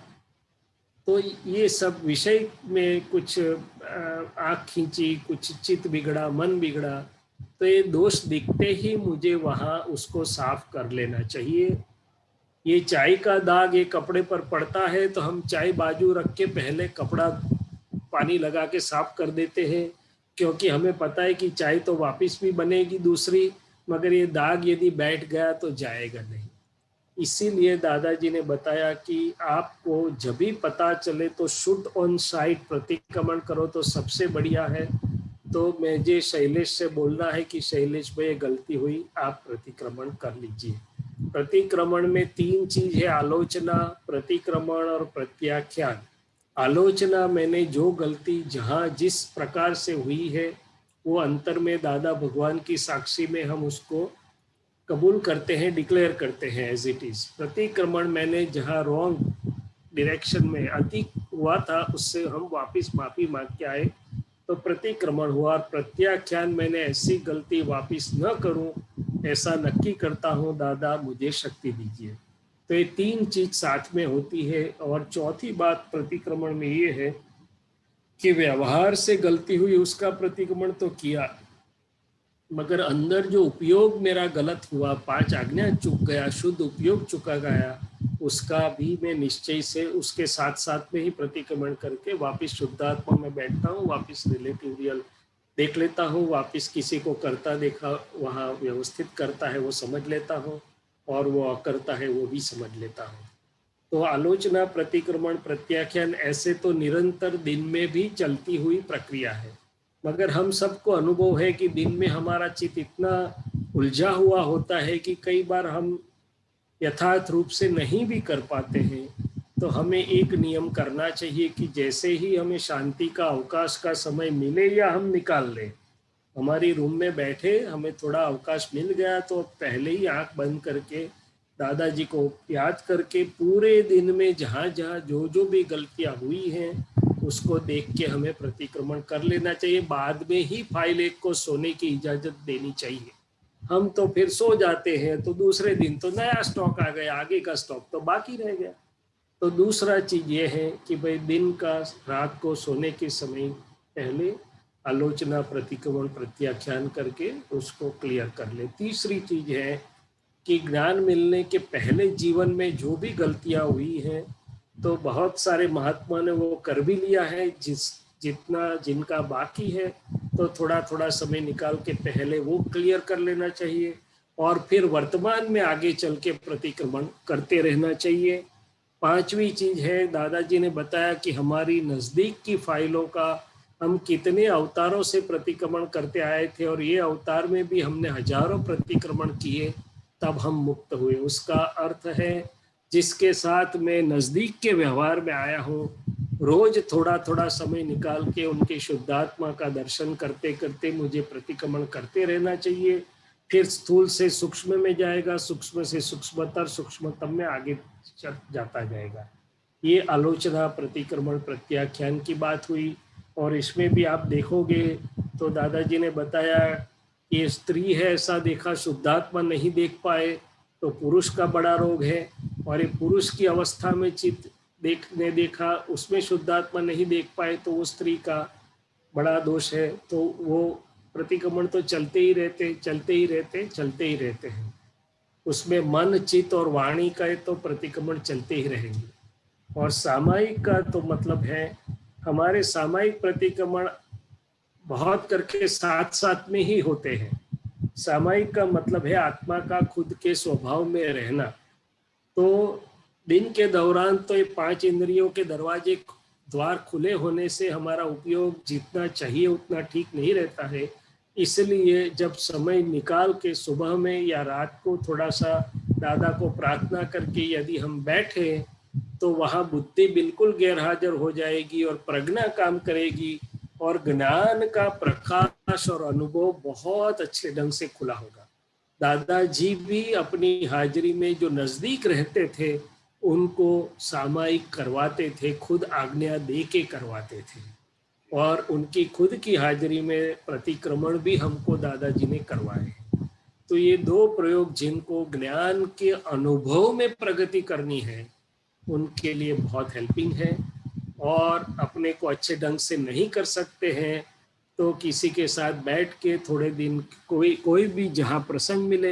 तो ये सब विषय में कुछ आँख खींची, कुछ चित्त बिगड़ा, मन बिगड़ा, तो ये दोष दिखते ही मुझे वहाँ उसको साफ कर लेना चाहिए। ये चाय का दाग ये कपड़े पर पड़ता है तो हम चाय बाजू रख के पहले कपड़ा पानी लगा के साफ कर देते हैं, क्योंकि हमें पता है कि चाय तो वापस भी बनेगी दूसरी, मगर ये दाग यदि बैठ गया तो जाएगा नहीं। इसीलिए दादाजी ने बताया कि आपको जब भी पता चले तो शुद्ध ऑन साइट प्रतिक्रमण करो तो सबसे बढ़िया है। तो मुझे शैलेश से बोलना है कि शैलेश भाई गलती हुई, आप प्रतिक्रमण कर लीजिए। प्रतिक्रमण में 3 चीज है, आलोचना, प्रतिक्रमण और प्रत्याख्यान। आलोचना, मैंने जो गलती जहाँ जिस प्रकार से हुई है वो अंतर में दादा भगवान की साक्षी में हम उसको कबूल करते हैं, डिक्लेयर करते हैं एज इट इज। प्रतिक्रमण, मैंने जहाँ रॉन्ग डायरेक्शन में अति हुआ था उससे हम वापस माफी मांग के आए तो प्रतिक्रमण हुआ। और प्रत्याख्यान, मैंने ऐसी गलती वापस न करूं ऐसा नक्की करता हूं, दादा मुझे शक्ति दीजिए। तो ये 3 चीज साथ में होती है। और चौथी बात प्रतिक्रमण में ये है कि व्यवहार से गलती हुई उसका प्रतिक्रमण तो किया, मगर अंदर जो उपयोग मेरा गलत हुआ, 5 आज्ञा चूक गया, शुद्ध उपयोग चुका गया, उसका भी मैं निश्चय से उसके साथ साथ में ही प्रतिक्रमण करके वापस शुद्धात्मा में बैठता हूँ, वापस रिलेटिव रियल देख लेता हूँ, वापस किसी को करता देखा वहाँ व्यवस्थित करता है वो समझ लेता हूँ, और वो करता है वो भी समझ लेता हूँ। तो आलोचना, प्रतिक्रमण, प्रत्याख्यान ऐसे तो निरंतर दिन में भी चलती हुई प्रक्रिया है, मगर हम सबको अनुभव है कि दिन में हमारा चित्त इतना उलझा हुआ होता है कि कई बार हम यथार्थ रूप से नहीं भी कर पाते हैं। तो हमें एक नियम करना चाहिए कि जैसे ही हमें शांति का अवकाश का समय मिले या हम निकाल लें, हमारी रूम में बैठे हमें थोड़ा अवकाश मिल गया तो पहले ही आंख बंद करके दादाजी को याद करके पूरे दिन में जहाँ जहाँ जो जो भी गलतियाँ हुई हैं उसको देख के हमें प्रतिक्रमण कर लेना चाहिए। बाद में ही फाइल 1 को सोने की इजाजत देनी चाहिए। हम तो फिर सो जाते हैं तो दूसरे दिन तो नया स्टॉक आ गया, आगे का स्टॉक तो बाकी रह गया। तो दूसरा चीज ये है कि भाई दिन का रात को सोने के समय पहले आलोचना, प्रतिक्रमण, प्रत्याख्यान करके उसको क्लियर कर ले। तीसरी चीज है कि ज्ञान मिलने के पहले जीवन में जो भी गलतियां हुई हैं तो बहुत सारे महात्मा ने वो कर भी लिया है, जितना जिनका बाकी है तो थोड़ा थोड़ा समय निकाल के पहले वो क्लियर कर लेना चाहिए और फिर वर्तमान में आगे चल के प्रतिक्रमण करते रहना चाहिए। 5वीं चीज है, दादाजी ने बताया कि हमारी नजदीक की फाइलों का हम कितने अवतारों से प्रतिक्रमण करते आए थे और ये अवतार में भी हमने हजारों प्रतिक्रमण किए तब हम मुक्त हुए। उसका अर्थ है जिसके साथ मैं नजदीक के व्यवहार में आया हूँ, रोज थोड़ा थोड़ा समय निकाल के उनके शुद्धात्मा का दर्शन करते करते मुझे प्रतिक्रमण करते रहना चाहिए। फिर स्थूल से सूक्ष्म में जाएगा, सूक्ष्म से सूक्ष्मतर, सूक्ष्मतम में आगे जाता जाएगा। ये आलोचना, प्रतिक्रमण, प्रत्याख्यान की बात हुई। और इसमें भी आप देखोगे तो दादाजी ने बताया कि स्त्री है ऐसा देखा, शुद्धात्मा नहीं देख पाए तो पुरुष का बड़ा रोग है, और ये पुरुष की अवस्था में चित्त देखा उसमें शुद्धात्मा नहीं देख पाए तो वो स्त्री का बड़ा दोष है। तो वो प्रतिक्रमण तो चलते ही रहते हैं। उसमें मन, चित्त और वाणी का तो प्रतिक्रमण चलते ही रहेंगे। और सामायिक का तो मतलब है हमारे सामायिक प्रतिक्रमण बहुत करके साथ साथ में ही होते हैं। सामायिक का मतलब है आत्मा का खुद के स्वभाव में रहना। तो दिन के दौरान तो ये 5 इंद्रियों के दरवाजे द्वार खुले होने से हमारा उपयोग जितना चाहिए उतना ठीक नहीं रहता है। इसलिए जब समय निकाल के सुबह में या रात को थोड़ा सा दादा को प्रार्थना करके यदि हम बैठे तो वहाँ बुद्धि बिल्कुल गैरहाजिर हो जाएगी और प्रज्ञा काम करेगी और ज्ञान का प्रकाश और अनुभव बहुत अच्छे ढंग से खुला होगा। दादाजी भी अपनी हाजिरी में जो नजदीक रहते थे उनको सामायिक करवाते थे, खुद आज्ञा दे के करवाते थे और उनकी खुद की हाजिरी में प्रतिक्रमण भी हमको दादाजी ने करवाए। तो ये 2 प्रयोग जिनको ज्ञान के अनुभव में प्रगति करनी है उनके लिए बहुत हेल्पिंग है। और अपने को अच्छे ढंग से नहीं कर सकते हैं तो किसी के साथ बैठ के थोड़े दिन कोई भी जहाँ प्रसंग मिले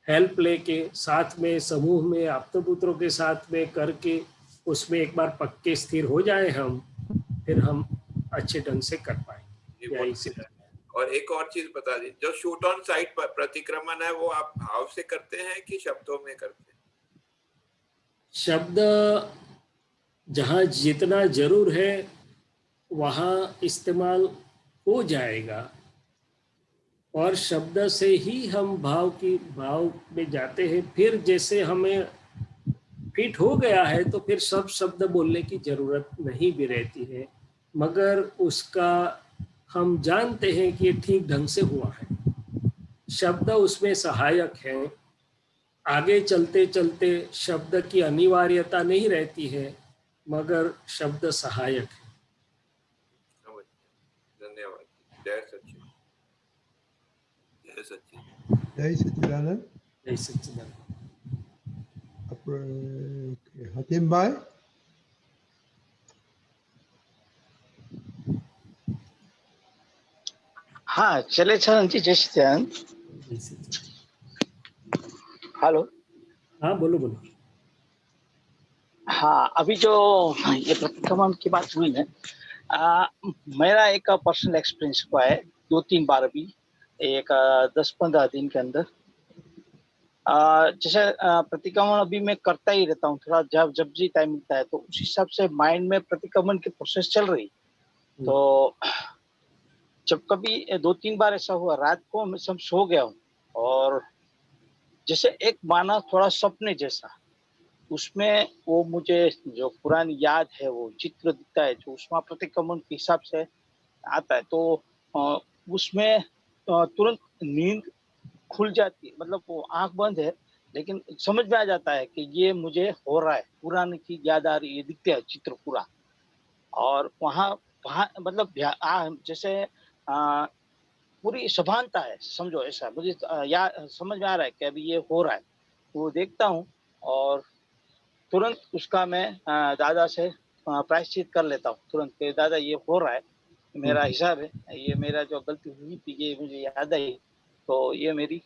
हेल्प लेके साथ में समूह में आप्तपुत्रों के साथ में करके उसमें एक बार पक्के स्थिर हो जाए हम, फिर हम अच्छे ढंग से कर पाएंगे। और एक और चीज बता दी, जो शूट ऑन साइट पर प्रतिक्रमण है वो आप भाव से करते हैं कि शब्दों में करते हैं? शब्द जहाँ जितना जरूर है वहाँ इस्तेमाल हो जाएगा और शब्द से ही हम भाव में जाते हैं। फिर जैसे हमें फिट हो गया है तो फिर सब शब्द बोलने की जरूरत नहीं भी रहती है, मगर उसका हम जानते हैं कि ये ठीक ढंग से हुआ है। शब्द उसमें सहायक है, आगे चलते चलते शब्द की अनिवार्यता नहीं रहती है, मगर शब्द सहायक है। धन्यवाद। जय सच्चिदानंद। जय सच्चिदानंद। जय सच्चिदानंद। जय सच्चिदानंद। हकीम भाई। हाँ चले चरण जी, जय सच्चिदानंद। हेलो। हाँ बोलो। हाँ अभी जो ये प्रतिक्रमण की बात हुई है, मेरा एक पर्सनल एक्सपीरियंस हुआ है 2-3 बार अभी एक 10-15 दिन के अंदर। जैसे प्रतिक्रमण अभी मैं करता ही रहता हूँ थोड़ा, जब भी टाइम मिलता है तो उस हिसाब से माइंड में प्रतिक्रमण की प्रोसेस चल रही। तो जब कभी 2-3 बार ऐसा हुआ, रात को मैं सब सो गया हूँ और जैसे एक माना थोड़ा सपने जैसा, उसमें वो मुझे जो पुरानी याद है वो चित्र दिखता है जो उसमें प्रतिक्रमण के हिसाब से आता है। तो उसमें तुरंत नींद खुल जाती है, मतलब वो आंख बंद है लेकिन समझ में आ जाता है कि ये मुझे हो रहा है, पुराने की याद आ रही है, दिखते है चित्र पूरा। और वहाँ मतलब जैसे पूरी सभानता है, समझो ऐसा मुझे समझ में आ रहा है कि अभी ये हो रहा है। वो देखता हूँ और तुरंत उसका मैं दादा से प्रायश्चित कर लेता हूँ तुरंत कि दादा ये हो रहा है, मेरा हिसाब है, ये मेरा जो गलती हुई थी ये मुझे याद आई, तो ये मेरी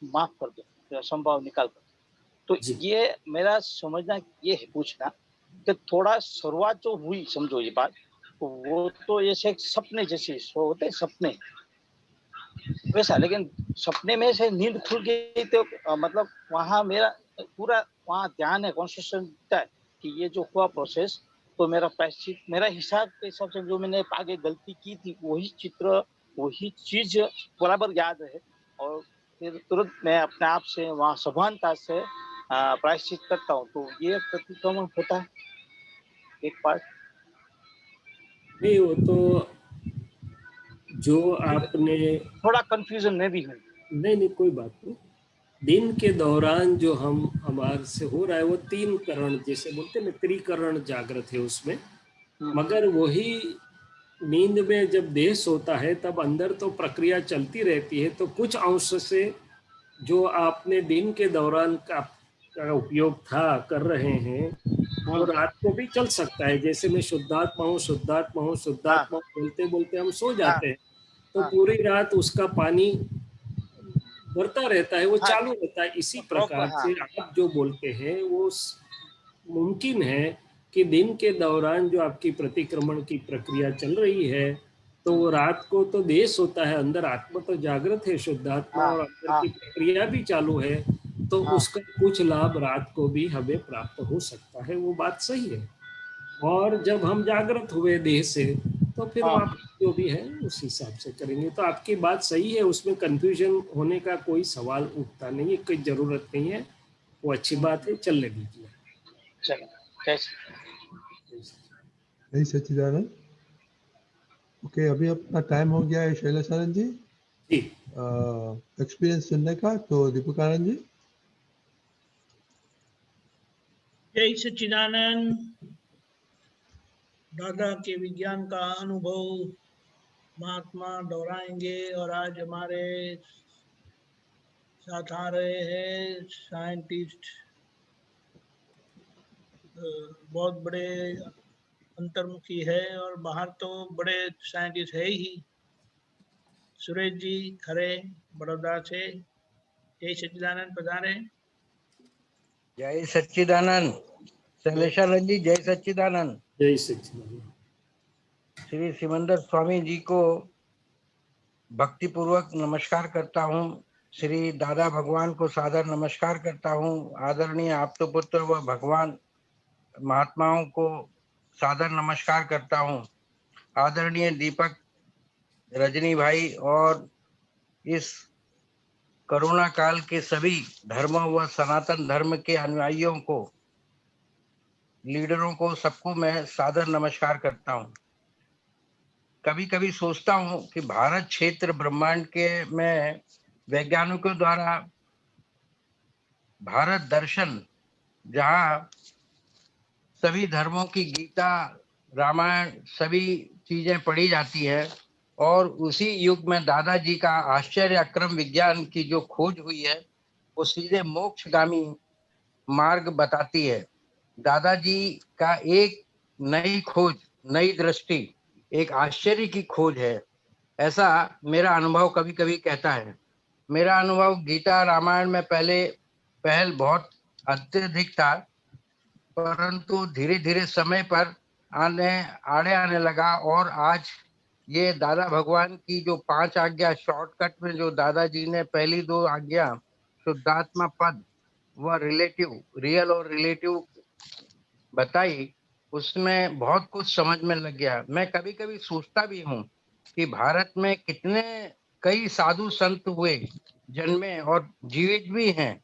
माफ कर दो, संभव निकाल कर। तो ये मेरा समझना ये है, पूछना कि थोड़ा शुरुआत जो हुई, समझो ये बात, तो वो तो जैसे सपने जैसे होते हैं सपने वैसा, लेकिन सपने में से नींद खुल गई तो मतलब वहाँ मेरा पूरा वहाँ ध्यान है, कॉन्सेंट्रेशन दिखता है कि ये जो हुआ प्रोसेस, तो मेरा प्रायश्चित, मेरा हिसाब के हिसाब से जो मैंने आगे गलती की थी वही चित्र वही चीज बराबर याद है। और फिर तुरंत मैं अपने आप से वहाँ सभानता से प्रायश्चित करता हूँ। तो ये प्रतिक्रमण होता है एक पार्ट। नहीं, वो तो जो आपने थोड़ा कंफ्यूजन में भी हूँ। नहीं कोई बात नहीं। दिन के दौरान जो हमारे से हो रहा है वो 3 करण जैसे बोलते हैं, त्रिकरण जागृत है उसमें, मगर वही नींद में जब देह सोता है तब अंदर तो प्रक्रिया चलती रहती है। तो कुछ अंश से जो आपने दिन के दौरान का उपयोग था कर रहे हैं वो रात को भी चल सकता है। जैसे मैं शुद्धात्मा हूँ बोलते बोलते हम सो जाते हैं, तो पूरी रात उसका पानी बढ़ता रहता है, वो चालू रहता है। इसी प्रकार से आप जो बोलते हैं वो मुमकिन है कि दिन के दौरान जो आपकी प्रतिक्रमण की प्रक्रिया चल रही है तो रात को तो देश होता है, अंदर आत्मा तो जागृत है, शुद्धात्मा, और अंदर की प्रक्रिया भी चालू है, तो उसका कुछ लाभ रात को भी हमें प्राप्त हो सकता है, वो बात सही है। और जब हम जागृत हुए देह से तो फिर वापस जो भी है उस हिसाब से करेंगे। तो आपकी बात सही है, उसमें कंफ्यूजन होने का कोई सवाल उठता नहीं है, कोई जरूरत नहीं है, वो अच्छी बात है, चलने दीजिए। जय सच्चिदानंद। ओके, अभी अपना टाइम हो गया है शैलेश आनंद जी एक्सपीरियंस सुनने का। तो दीपक आनंद जी। जय सच्चिदानंद। दादा के विज्ञान का अनुभव महात्मा दोहराएंगे, और आज हमारे साथ आ रहे हैं साइंटिस्ट, बहुत बड़े अंतर्मुखी है, और बाहर तो बड़े साइंटिस्ट है ही। सुरेश जी खरे बड़ौदा से, जय सच्चिदानंद पधारे। जय सच्चिदानंद। शैलेशानंद जी जय सच्चिदानंद। जय सच्चिदानंद। श्री सिमंदर स्वामी जी को भक्ति पूर्वक नमस्कार करता हूँ। श्री दादा भगवान को सादर नमस्कार करता हूँ। आदरणीय आप्तपुत्र व भगवान महात्माओं को सादर नमस्कार करता हूँ। आदरणीय दीपक, रजनी भाई और इस कोरोना काल के सभी धर्मों व सनातन धर्म के अनुयायियों को, लीडरों को, सबको मैं सादर नमस्कार करता हूँ। कभी कभी सोचता हूँ कि भारत क्षेत्र ब्रह्मांड के में वैज्ञानिकों द्वारा भारत दर्शन, जहाँ सभी धर्मों की गीता, रामायण, सभी चीजें पढ़ी जाती है, और उसी युग में दादाजी का आश्चर्य अक्रम विज्ञान की जो खोज हुई है वो सीधे मोक्षगामी मार्ग बताती है। दादाजी का एक नई खोज, नई दृष्टि, एक आश्चर्य की खोज है, ऐसा मेरा अनुभव कभी कभी कहता है। मेरा अनुभव गीता रामायण में पहल बहुत अत्यधिक था, परंतु धीरे धीरे समय पर आड़े आने लगा, और आज ये दादा भगवान की जो 5 आज्ञा, शॉर्टकट में जो दादाजी ने पहली 2 आज्ञा शुद्धात्मा पद व रिलेटिव, रियल और रिलेटिव बताई, उसमें बहुत कुछ समझ में लग गया। मैं कभी कभी सोचता भी हूँ कि भारत में कितने कई साधु संत हुए, जन्मे और जीवित भी हैं,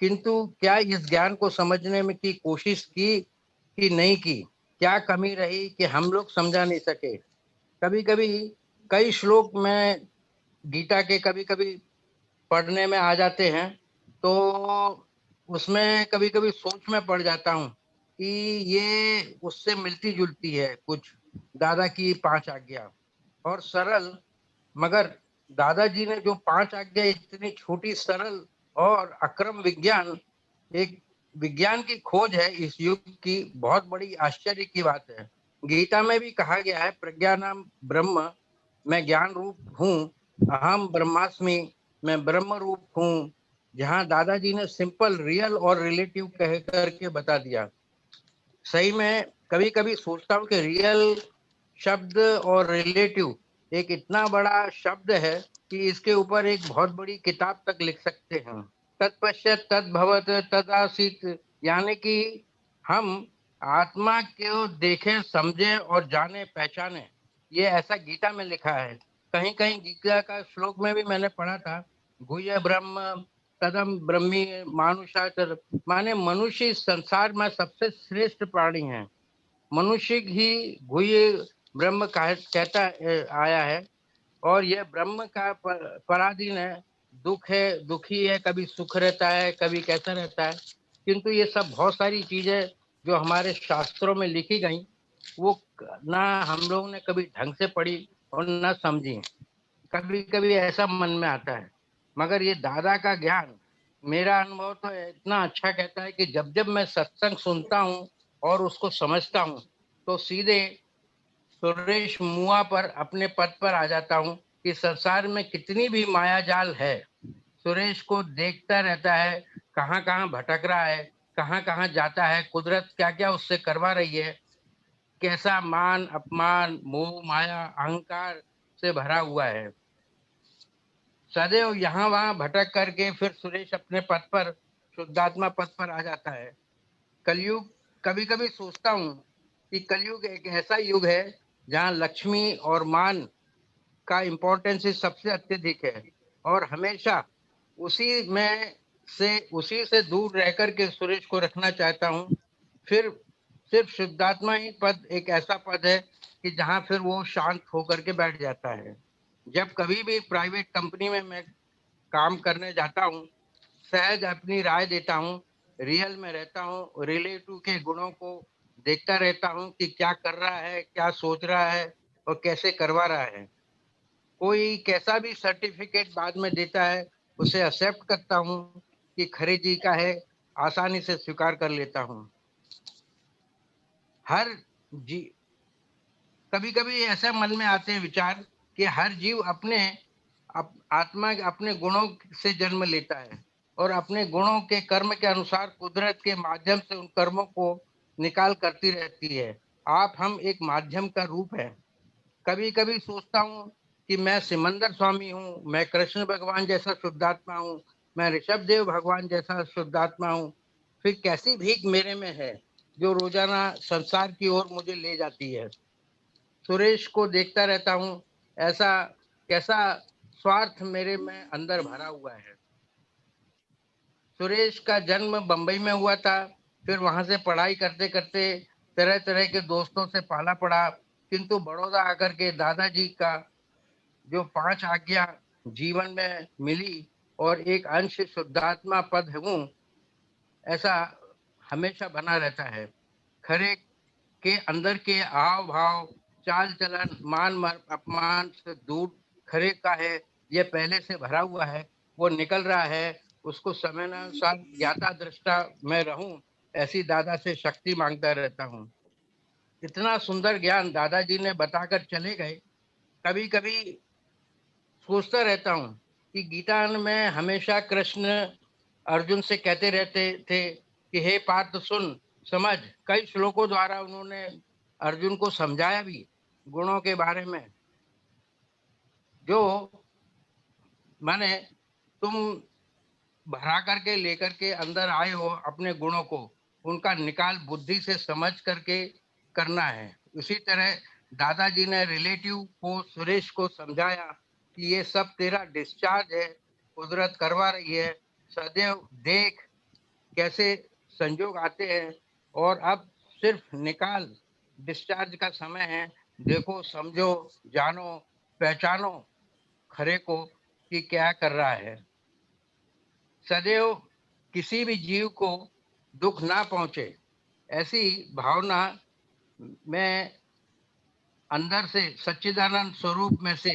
किंतु क्या इस ज्ञान को समझने में की कोशिश की कि नहीं की? क्या कमी रही कि हम लोग समझा नहीं सके? कभी कभी कई श्लोक में गीता के कभी कभी पढ़ने में आ जाते हैं, तो उसमें कभी कभी सोच में पड़ जाता हूँ कि ये उससे मिलती जुलती है कुछ, दादा की 5 आज्ञा, और सरल, मगर दादाजी ने जो 5 आज्ञा इतनी छोटी, सरल और अक्रम विज्ञान, एक विज्ञान की खोज है इस युग की, बहुत बड़ी आश्चर्य की बात है। गीता में भी कहा गया है, प्रज्ञानाम ब्रह्म, मैं ज्ञान रूप हूँ, अहम ब्रह्मास्मि, मैं ब्रह्म रूप हूँ। जहाँ दादाजी ने सिंपल, रियल और रिलेटिव कह करके बता दिया। सही में कभी कभी सोचता हूँ कि रियल शब्द और रिलेटिव एक इतना बड़ा शब्द है कि इसके ऊपर एक बहुत बड़ी किताब तक लिख सकते हैं। तत्पश्चात तद्भवत तदासीत, यानी कि हम आत्मा को देखें, समझे और जाने, पहचाने, ये ऐसा गीता में लिखा है। कहीं कहीं गीता का श्लोक में भी मैंने पढ़ा था, गुह्य ब्रह्म तदम ब्रह्मी मानुषाचर, माने मनुष्य इस संसार में सबसे श्रेष्ठ प्राणी है। मनुष्य ही गुह्य ब्रह्म कहता आया है, और यह ब्रह्म का पराधीन है, दुख है, दुखी है, कभी सुख रहता है, कभी कैसा रहता है। किंतु ये सब बहुत सारी चीजें जो हमारे शास्त्रों में लिखी गई, वो ना हम लोगों ने कभी ढंग से पढ़ी और ना समझी। कभी कभी ऐसा मन में आता है, मगर ये दादा का ज्ञान, मेरा अनुभव तो इतना अच्छा कहता है कि जब जब मैं सत्संग सुनता हूँ और उसको समझता हूँ, तो सीधे सुरेश मुआ पर, अपने पद पर आ जाता हूँ कि संसार में कितनी भी माया जाल है, सुरेश को देखता रहता है, कहाँ कहाँ भटक रहा है, कहाँ कहाँ जाता है, कुदरत क्या क्या उससे करवा रही है, कैसा मान अपमान, मोह, माया, अहंकार, से भरा हुआ है। सदैव यहाँ वहाँ भटक करके फिर सुरेश अपने पद पर, शुद्धात्मा पद पर आ जाता है। कलयुग, कभी कभी सोचता हूँ कि कलयुग एक ऐसा युग है जहाँ लक्ष्मी और मान का इम्पोर्टेंस सबसे अत्यधिक है, और हमेशा उसी से दूर रह करके सुरेश को रखना चाहता हूँ। फिर सिर्फ शुद्धात्मा ही पद एक ऐसा पद है कि जहाँ फिर वो शांत होकर के बैठ जाता है। जब कभी भी प्राइवेट कंपनी में मैं काम करने जाता हूँ, सहज अपनी राय देता हूँ, रियल में रहता हूँ, रिलेटिव के गुणों को देखता रहता हूँ कि क्या कर रहा है, क्या सोच रहा है और कैसे करवा रहा है। कोई कैसा भी सर्टिफिकेट बाद में देता है, उसे एक्सेप्ट करता हूँ कि खरे जी का है, आसानी से स्वीकार कर लेता हूँ। कभी कभी ऐसे मन में आते हैं विचार कि हर जीव आत्मा अपने गुणों से जन्म लेता है और अपने गुणों के कर्म के अनुसार कुदरत के माध्यम से उन कर्मों को निकाल करती रहती है। हम एक माध्यम का रूप है। कभी कभी सोचता हूँ कि मैं सिमंदर स्वामी हूँ, मैं कृष्ण भगवान जैसा शुद्धात्मा हूँ, मैं ऋषभ देव भगवान जैसा शुद्धात्मा हूँ। फिर कैसी भीख मेरे में है जो रोजाना संसार की ओर मुझे ले जाती है। सुरेश को देखता रहता हूँ, ऐसा कैसा स्वार्थ मेरे में अंदर भरा हुआ है। सुरेश का जन्म बंबई में हुआ था, फिर वहां से पढ़ाई करते करते तरह तरह के दोस्तों से पाला पड़ा, किंतु बड़ौदा आकर के दादाजी का जो 5 आज्ञा जीवन में मिली और एक अंश शुद्धात्मा पद हूँ, ऐसा हमेशा बना रहता है। खरे के अंदर के आव भाव, चाल चलन, मान अपमान से दूर खरे का है, ये पहले से भरा हुआ है, वो निकल रहा है। उसको समयानुसार ज्ञाता दृष्टा मैं रहूं, ऐसी दादा से शक्ति मांगता रहता हूँ। इतना सुंदर ज्ञान दादाजी ने बताकर चले गए। कभी कभी सोचता रहता हूँ कि गीता में हमेशा कृष्ण अर्जुन से कहते रहते थे कि हे पार्थ सुन समझ। कई श्लोकों द्वारा उन्होंने अर्जुन को समझाया भी गुणों के बारे में। जो माने तुम भरा करके लेकर के अंदर आए हो अपने गुणों को, उनका निकाल बुद्धि से समझ करके करना है। उसी तरह दादाजी ने रिलेटिव को, सुरेश को समझाया कि ये सब तेरा डिस्चार्ज है, कुदरत करवा रही है। सदैव देख कैसे संजोग आते हैं और अब सिर्फ निकाल डिस्चार्ज का समय है। देखो, समझो, जानो, पहचानो खरे को कि क्या कर रहा है। सदैव किसी भी जीव को दुख ना पहुंचे, ऐसी भावना मैं अंदर से सच्चिदानंद स्वरूप में से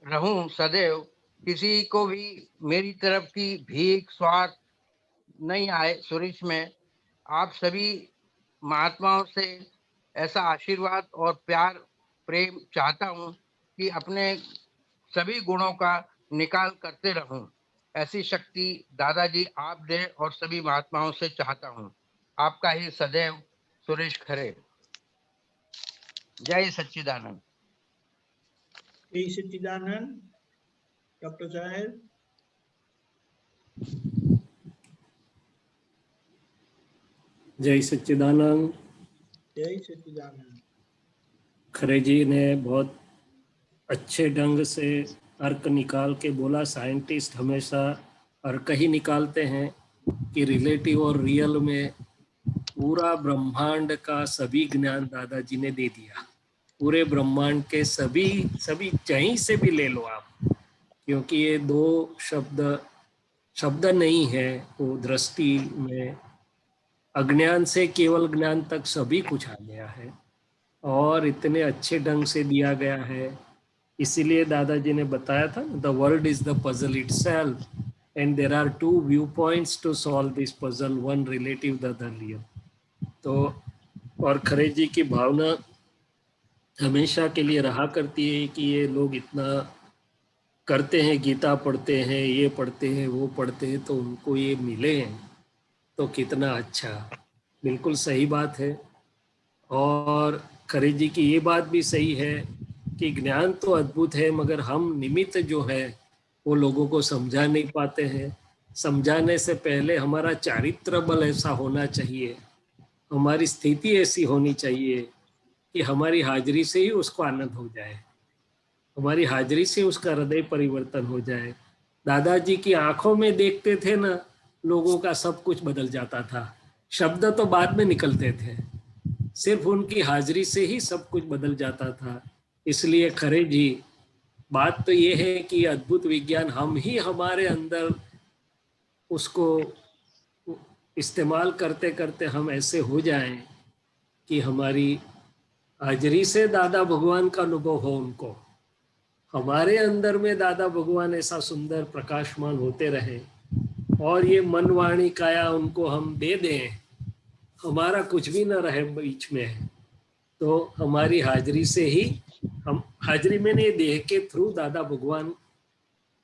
रहूं सदैव। किसी को भी मेरी तरफ की भीख स्वार्थ नहीं आए। सुरेश में आप सभी महात्माओं से ऐसा आशीर्वाद और प्यार प्रेम चाहता हूं कि अपने सभी गुणों का निकाल करते रहूं। ऐसी शक्ति दादाजी आप दे और सभी महात्माओं से चाहता हूं। आपका ही सदैव सुरेश खरे। जय सच्चिदानंद। जय सच्चिदानंद। डॉक्टर साहब। जय सच्चिदानंद। जय सच्चिदानंद। खरे जी ने बहुत अच्छे ढंग से अर्क निकाल के बोला। साइंटिस्ट हमेशा अर्क ही निकालते हैं कि रिलेटिव और रियल में पूरा ब्रह्मांड का सभी ज्ञान दादाजी ने दे दिया। पूरे ब्रह्मांड के सभी कहीं से भी ले लो आप, क्योंकि ये दो शब्द नहीं है। वो दृष्टि में अज्ञान से केवल ज्ञान तक सभी कुछ आ गया है और इतने अच्छे ढंग से दिया गया है। इसीलिए दादाजी ने बताया था, the world is the puzzle itself and there are 2 view points to solve this puzzle, one relative the other real. तो और खरे जी की भावना हमेशा के लिए रहा करती है कि ये लोग इतना करते हैं, गीता पढ़ते हैं, ये पढ़ते हैं, वो पढ़ते हैं, तो उनको ये मिले हैं तो कितना अच्छा। बिल्कुल सही बात है। और खरे जी की ये बात भी सही है कि ज्ञान तो अद्भुत है, मगर हम निमित्त जो है वो लोगों को समझा नहीं पाते हैं। समझाने से पहले हमारा चारित्र बल ऐसा होना चाहिए, हमारी स्थिति ऐसी होनी चाहिए कि हमारी हाजिरी से ही उसको आनंद हो जाए, हमारी हाजिरी से उसका हृदय परिवर्तन हो जाए। दादाजी की आंखों में देखते थे ना, लोगों का सब कुछ बदल जाता था। शब्द तो बाद में निकलते थे, सिर्फ उनकी हाजिरी से ही सब कुछ बदल जाता था। इसलिए खरे जी, बात तो ये है कि अद्भुत विज्ञान हम ही हमारे अंदर उसको इस्तेमाल करते करते हम ऐसे हो जाएं कि हमारी हाजिरी से दादा भगवान का अनुभव हो उनको, हमारे अंदर में दादा भगवान ऐसा सुंदर प्रकाशमान होते रहे, और ये मन वाणी काया उनको हम दे दें, हमारा कुछ भी न रहे बीच में, तो हमारी हाजिरी से ही हम, हाजिरी में नहीं, देह के थ्रू दादा भगवान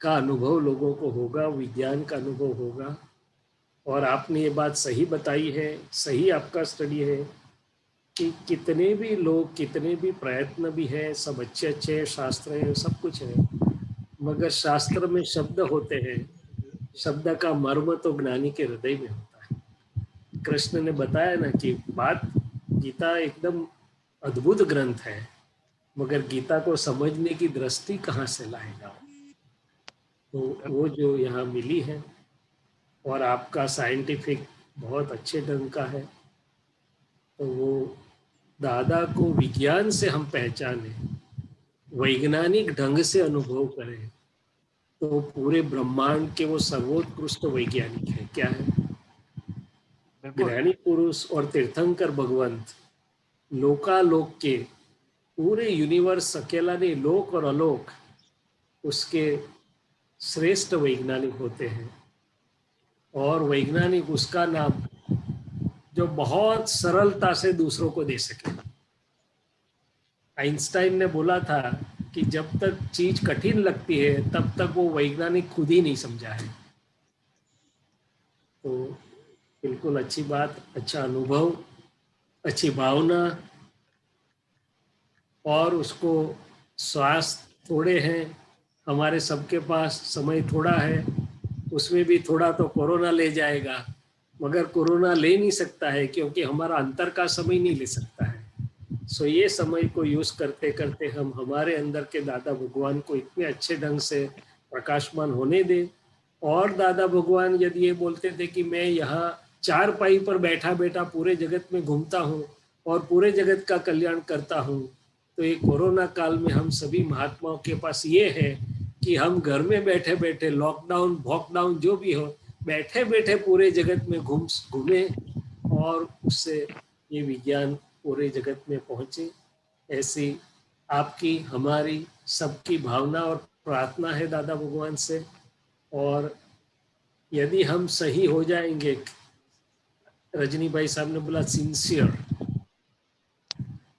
का अनुभव लोगों को होगा, विज्ञान का अनुभव होगा। और आपने ये बात सही बताई है, सही आपका स्टडी है कि कितने भी लोग, कितने भी प्रयत्न भी है, सब अच्छे अच्छे शास्त्र है, सब कुछ है, मगर शास्त्र में शब्द होते हैं, शब्द का मर्म तो ज्ञानी के हृदय में होता है। कृष्ण ने बताया ना कि बात, गीता एकदम अद्भुत ग्रंथ है, मगर गीता को समझने की दृष्टि कहाँ से लाएगा? तो वो जो यहाँ मिली है, और आपका साइंटिफिक बहुत अच्छे ढंग का है, तो वो दादा को विज्ञान से हम पहचाने, वैज्ञानिक ढंग से अनुभव करें, तो पूरे ब्रह्मांड के वो सर्वोत्कृष्ट वैज्ञानिक है। क्या है? ज्ञानी पुरुष और तीर्थंकर भगवंत लोकालोक के पूरे यूनिवर्स, अकेला नहीं, लोक और अलोक, उसके श्रेष्ठ वैज्ञानिक होते हैं। और वैज्ञानिक उसका नाम जो बहुत सरलता से दूसरों को दे सके। आइंस्टाइन ने बोला था कि जब तक चीज कठिन लगती है तब तक वो वैज्ञानिक खुद ही नहीं समझा है। तो बिल्कुल अच्छी बात, अच्छा अनुभव, अच्छी भावना, और उसको स्वास्थ्य थोड़े हैं, हमारे सबके पास समय थोड़ा है, उसमें भी थोड़ा तो कोरोना ले जाएगा, मगर कोरोना ले नहीं सकता है क्योंकि हमारा अंतर का समय नहीं ले सकता है। सो ये समय को यूज करते करते हम हमारे अंदर के दादा भगवान को इतने अच्छे ढंग से प्रकाशमान होने दें। और दादा भगवान यदि ये बोलते थे कि मैं यहाँ चार पाई पर बैठा बैठा पूरे जगत में घूमता हूँ और पूरे जगत का कल्याण करता हूँ, तो ये कोरोना काल में हम सभी महात्माओं के पास ये है कि हम घर में बैठे बैठे, लॉकडाउन भॉकडाउन जो भी हो, बैठे बैठे पूरे जगत में घूमे और उससे ये विज्ञान पूरे जगत में पहुंचे। ऐसी आपकी, हमारी, सबकी भावना और प्रार्थना है दादा भगवान से। और यदि हम सही हो जाएंगे, रजनी भाई साहब ने बोला सिंसियर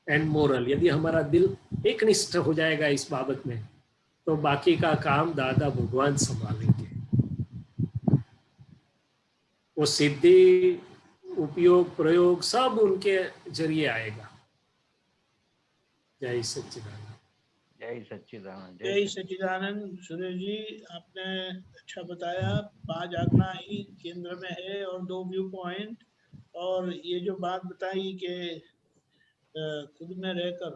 एंड मोरल, यदि हमारा दिल एक निष्ठ हो जाएगा इस बाबत में, तो बाकी का काम दादा भगवान संभालेंगे। वो सिद्धि, उपयोग, प्रयोग सब उनके जरिए आएगा। जय सच्चिदानंद। जय सच्चिदानंद। जय सच्चिदानंद। सुरेश जी, आपने अच्छा बताया। 5 आज्ञा ही केंद्र में है और 2 व्यू पॉइंट, और ये जो बात बताई कि खुद में रहकर,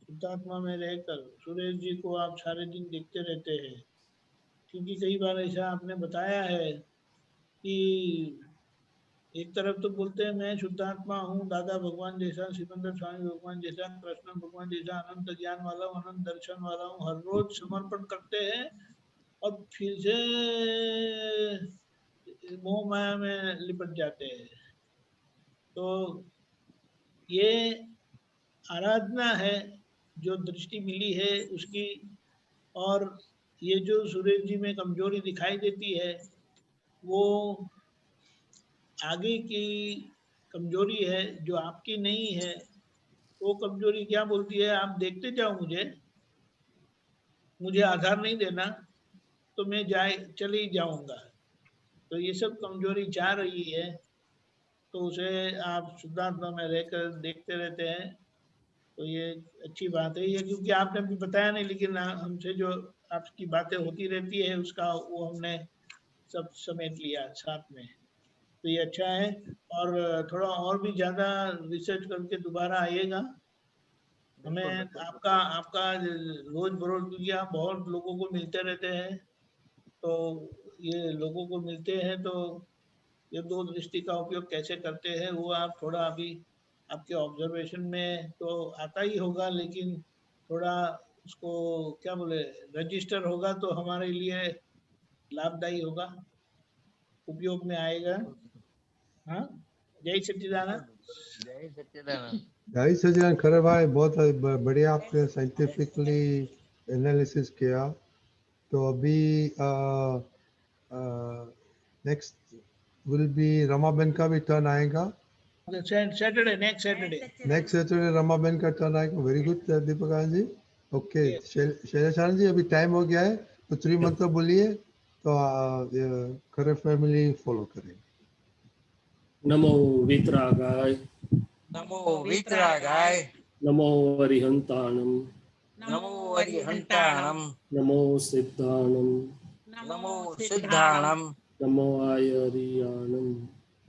शुद्धात्मा में रहकर सुरेश जी को आप सारे दिन देखते रहते हैं, क्योंकि कई बार ऐसा आपने बताया है कि एक तरफ तो बोलते हैं मैं शुद्धात्मा हूँ, दादा भगवान जैसा, सिकंदर स्वामी भगवान जैसा, कृष्ण भगवान जैसा अनंत ज्ञान वाला हूँ, अनंत दर्शन वाला हूँ, हर रोज समर्पण करते हैं और फिर से मोह माया में लिपट जाते हैं। तो ये आराधना है जो दृष्टि मिली है उसकी, और ये जो सुरेश जी में कमजोरी दिखाई देती है वो आगे की कमजोरी है जो आपकी नहीं है। वो कमजोरी क्या बोलती है, आप देखते जाओ, मुझे आधार नहीं देना तो मैं चले ही जाऊंगा। तो ये सब कमजोरी चाह रही है, तो उसे आप शुद्धात्मा में रहकर देखते रहते हैं तो ये अच्छी बात है ये, क्योंकि आपने अभी बताया नहीं, लेकिन हमसे जो आपकी बातें होती रहती है उसका वो हमने सब समेट लिया साथ में, तो ये अच्छा है। और थोड़ा और भी ज़्यादा रिसर्च करके दोबारा आइएगा हमें। आपका आपका रोज बरोज, क्योंकि आप बहुत लोगों को मिलते रहते हैं, तो ये लोगों को मिलते हैं तो ये दो दृष्टि का उपयोग कैसे करते हैं वो आप थोड़ा अभी आपके ऑब्जर्वेशन में तो आता ही होगा, लेकिन थोड़ा उसको क्या बोले रजिस्टर होगा तो हमारे लिए लाभदायी होगा, उपयोग में आएगा। हाँ, जय सच्चिदानंद। जय सच्चिदानंद। जय सच्चिदानंद। खरे भाई बहुत बढ़िया आपने साइंटिफिकली एनालिसिस किया। तो अभी नेक्स्ट विल बी रमाबेन का भी टर्न आएगा। सैटरडे, नेक्स्ट सैटरडे रमाबेन का टर्न आएगा। Very good Deepak ji. Okay Shailesh ji, अभी टाइम हो गया है तो 3 मंत्र बोलिए तो खरे फैमिली फॉलो करें। नमो वीतरागाय, नमो वीतरागाय, नमो अरिहंताणम, नमो अरिहंताणम, नमो सिद्धाणम, नमो सिद्धाणम, नमो आयरियाणम,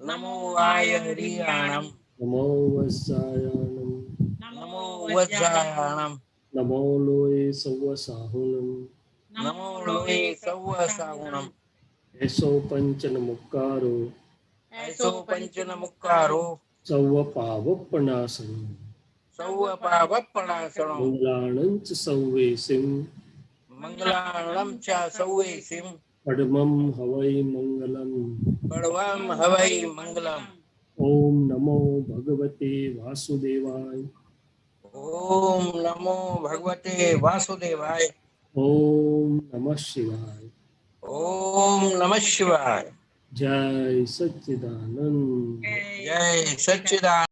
नमो आयरियाणम, नमो वत्सायाणम, नमो वज्रायाणम, नमो लोये सव्वसाहुनम, नमो लोये सव्वसाहुनम, ऐसो पंचनमुक्कारो, ऐसो पंचनमुक्कारो, सव्वपावपनासनम, सव्वपावपनासनम, मंगलाणं च सव्वेसिम, मंगलाणं च सव्वेसिम, पद्मं हवै मंगलम, पद्मं हवै मंगलम। ओम नमो भगवते वासुदेवाय, ओम नमो भगवते वासुदेवाय, ओम नमः शिवाय, ओम नमः शिवाय। जय सच्चिदानंद। जय सच्चिदानंद।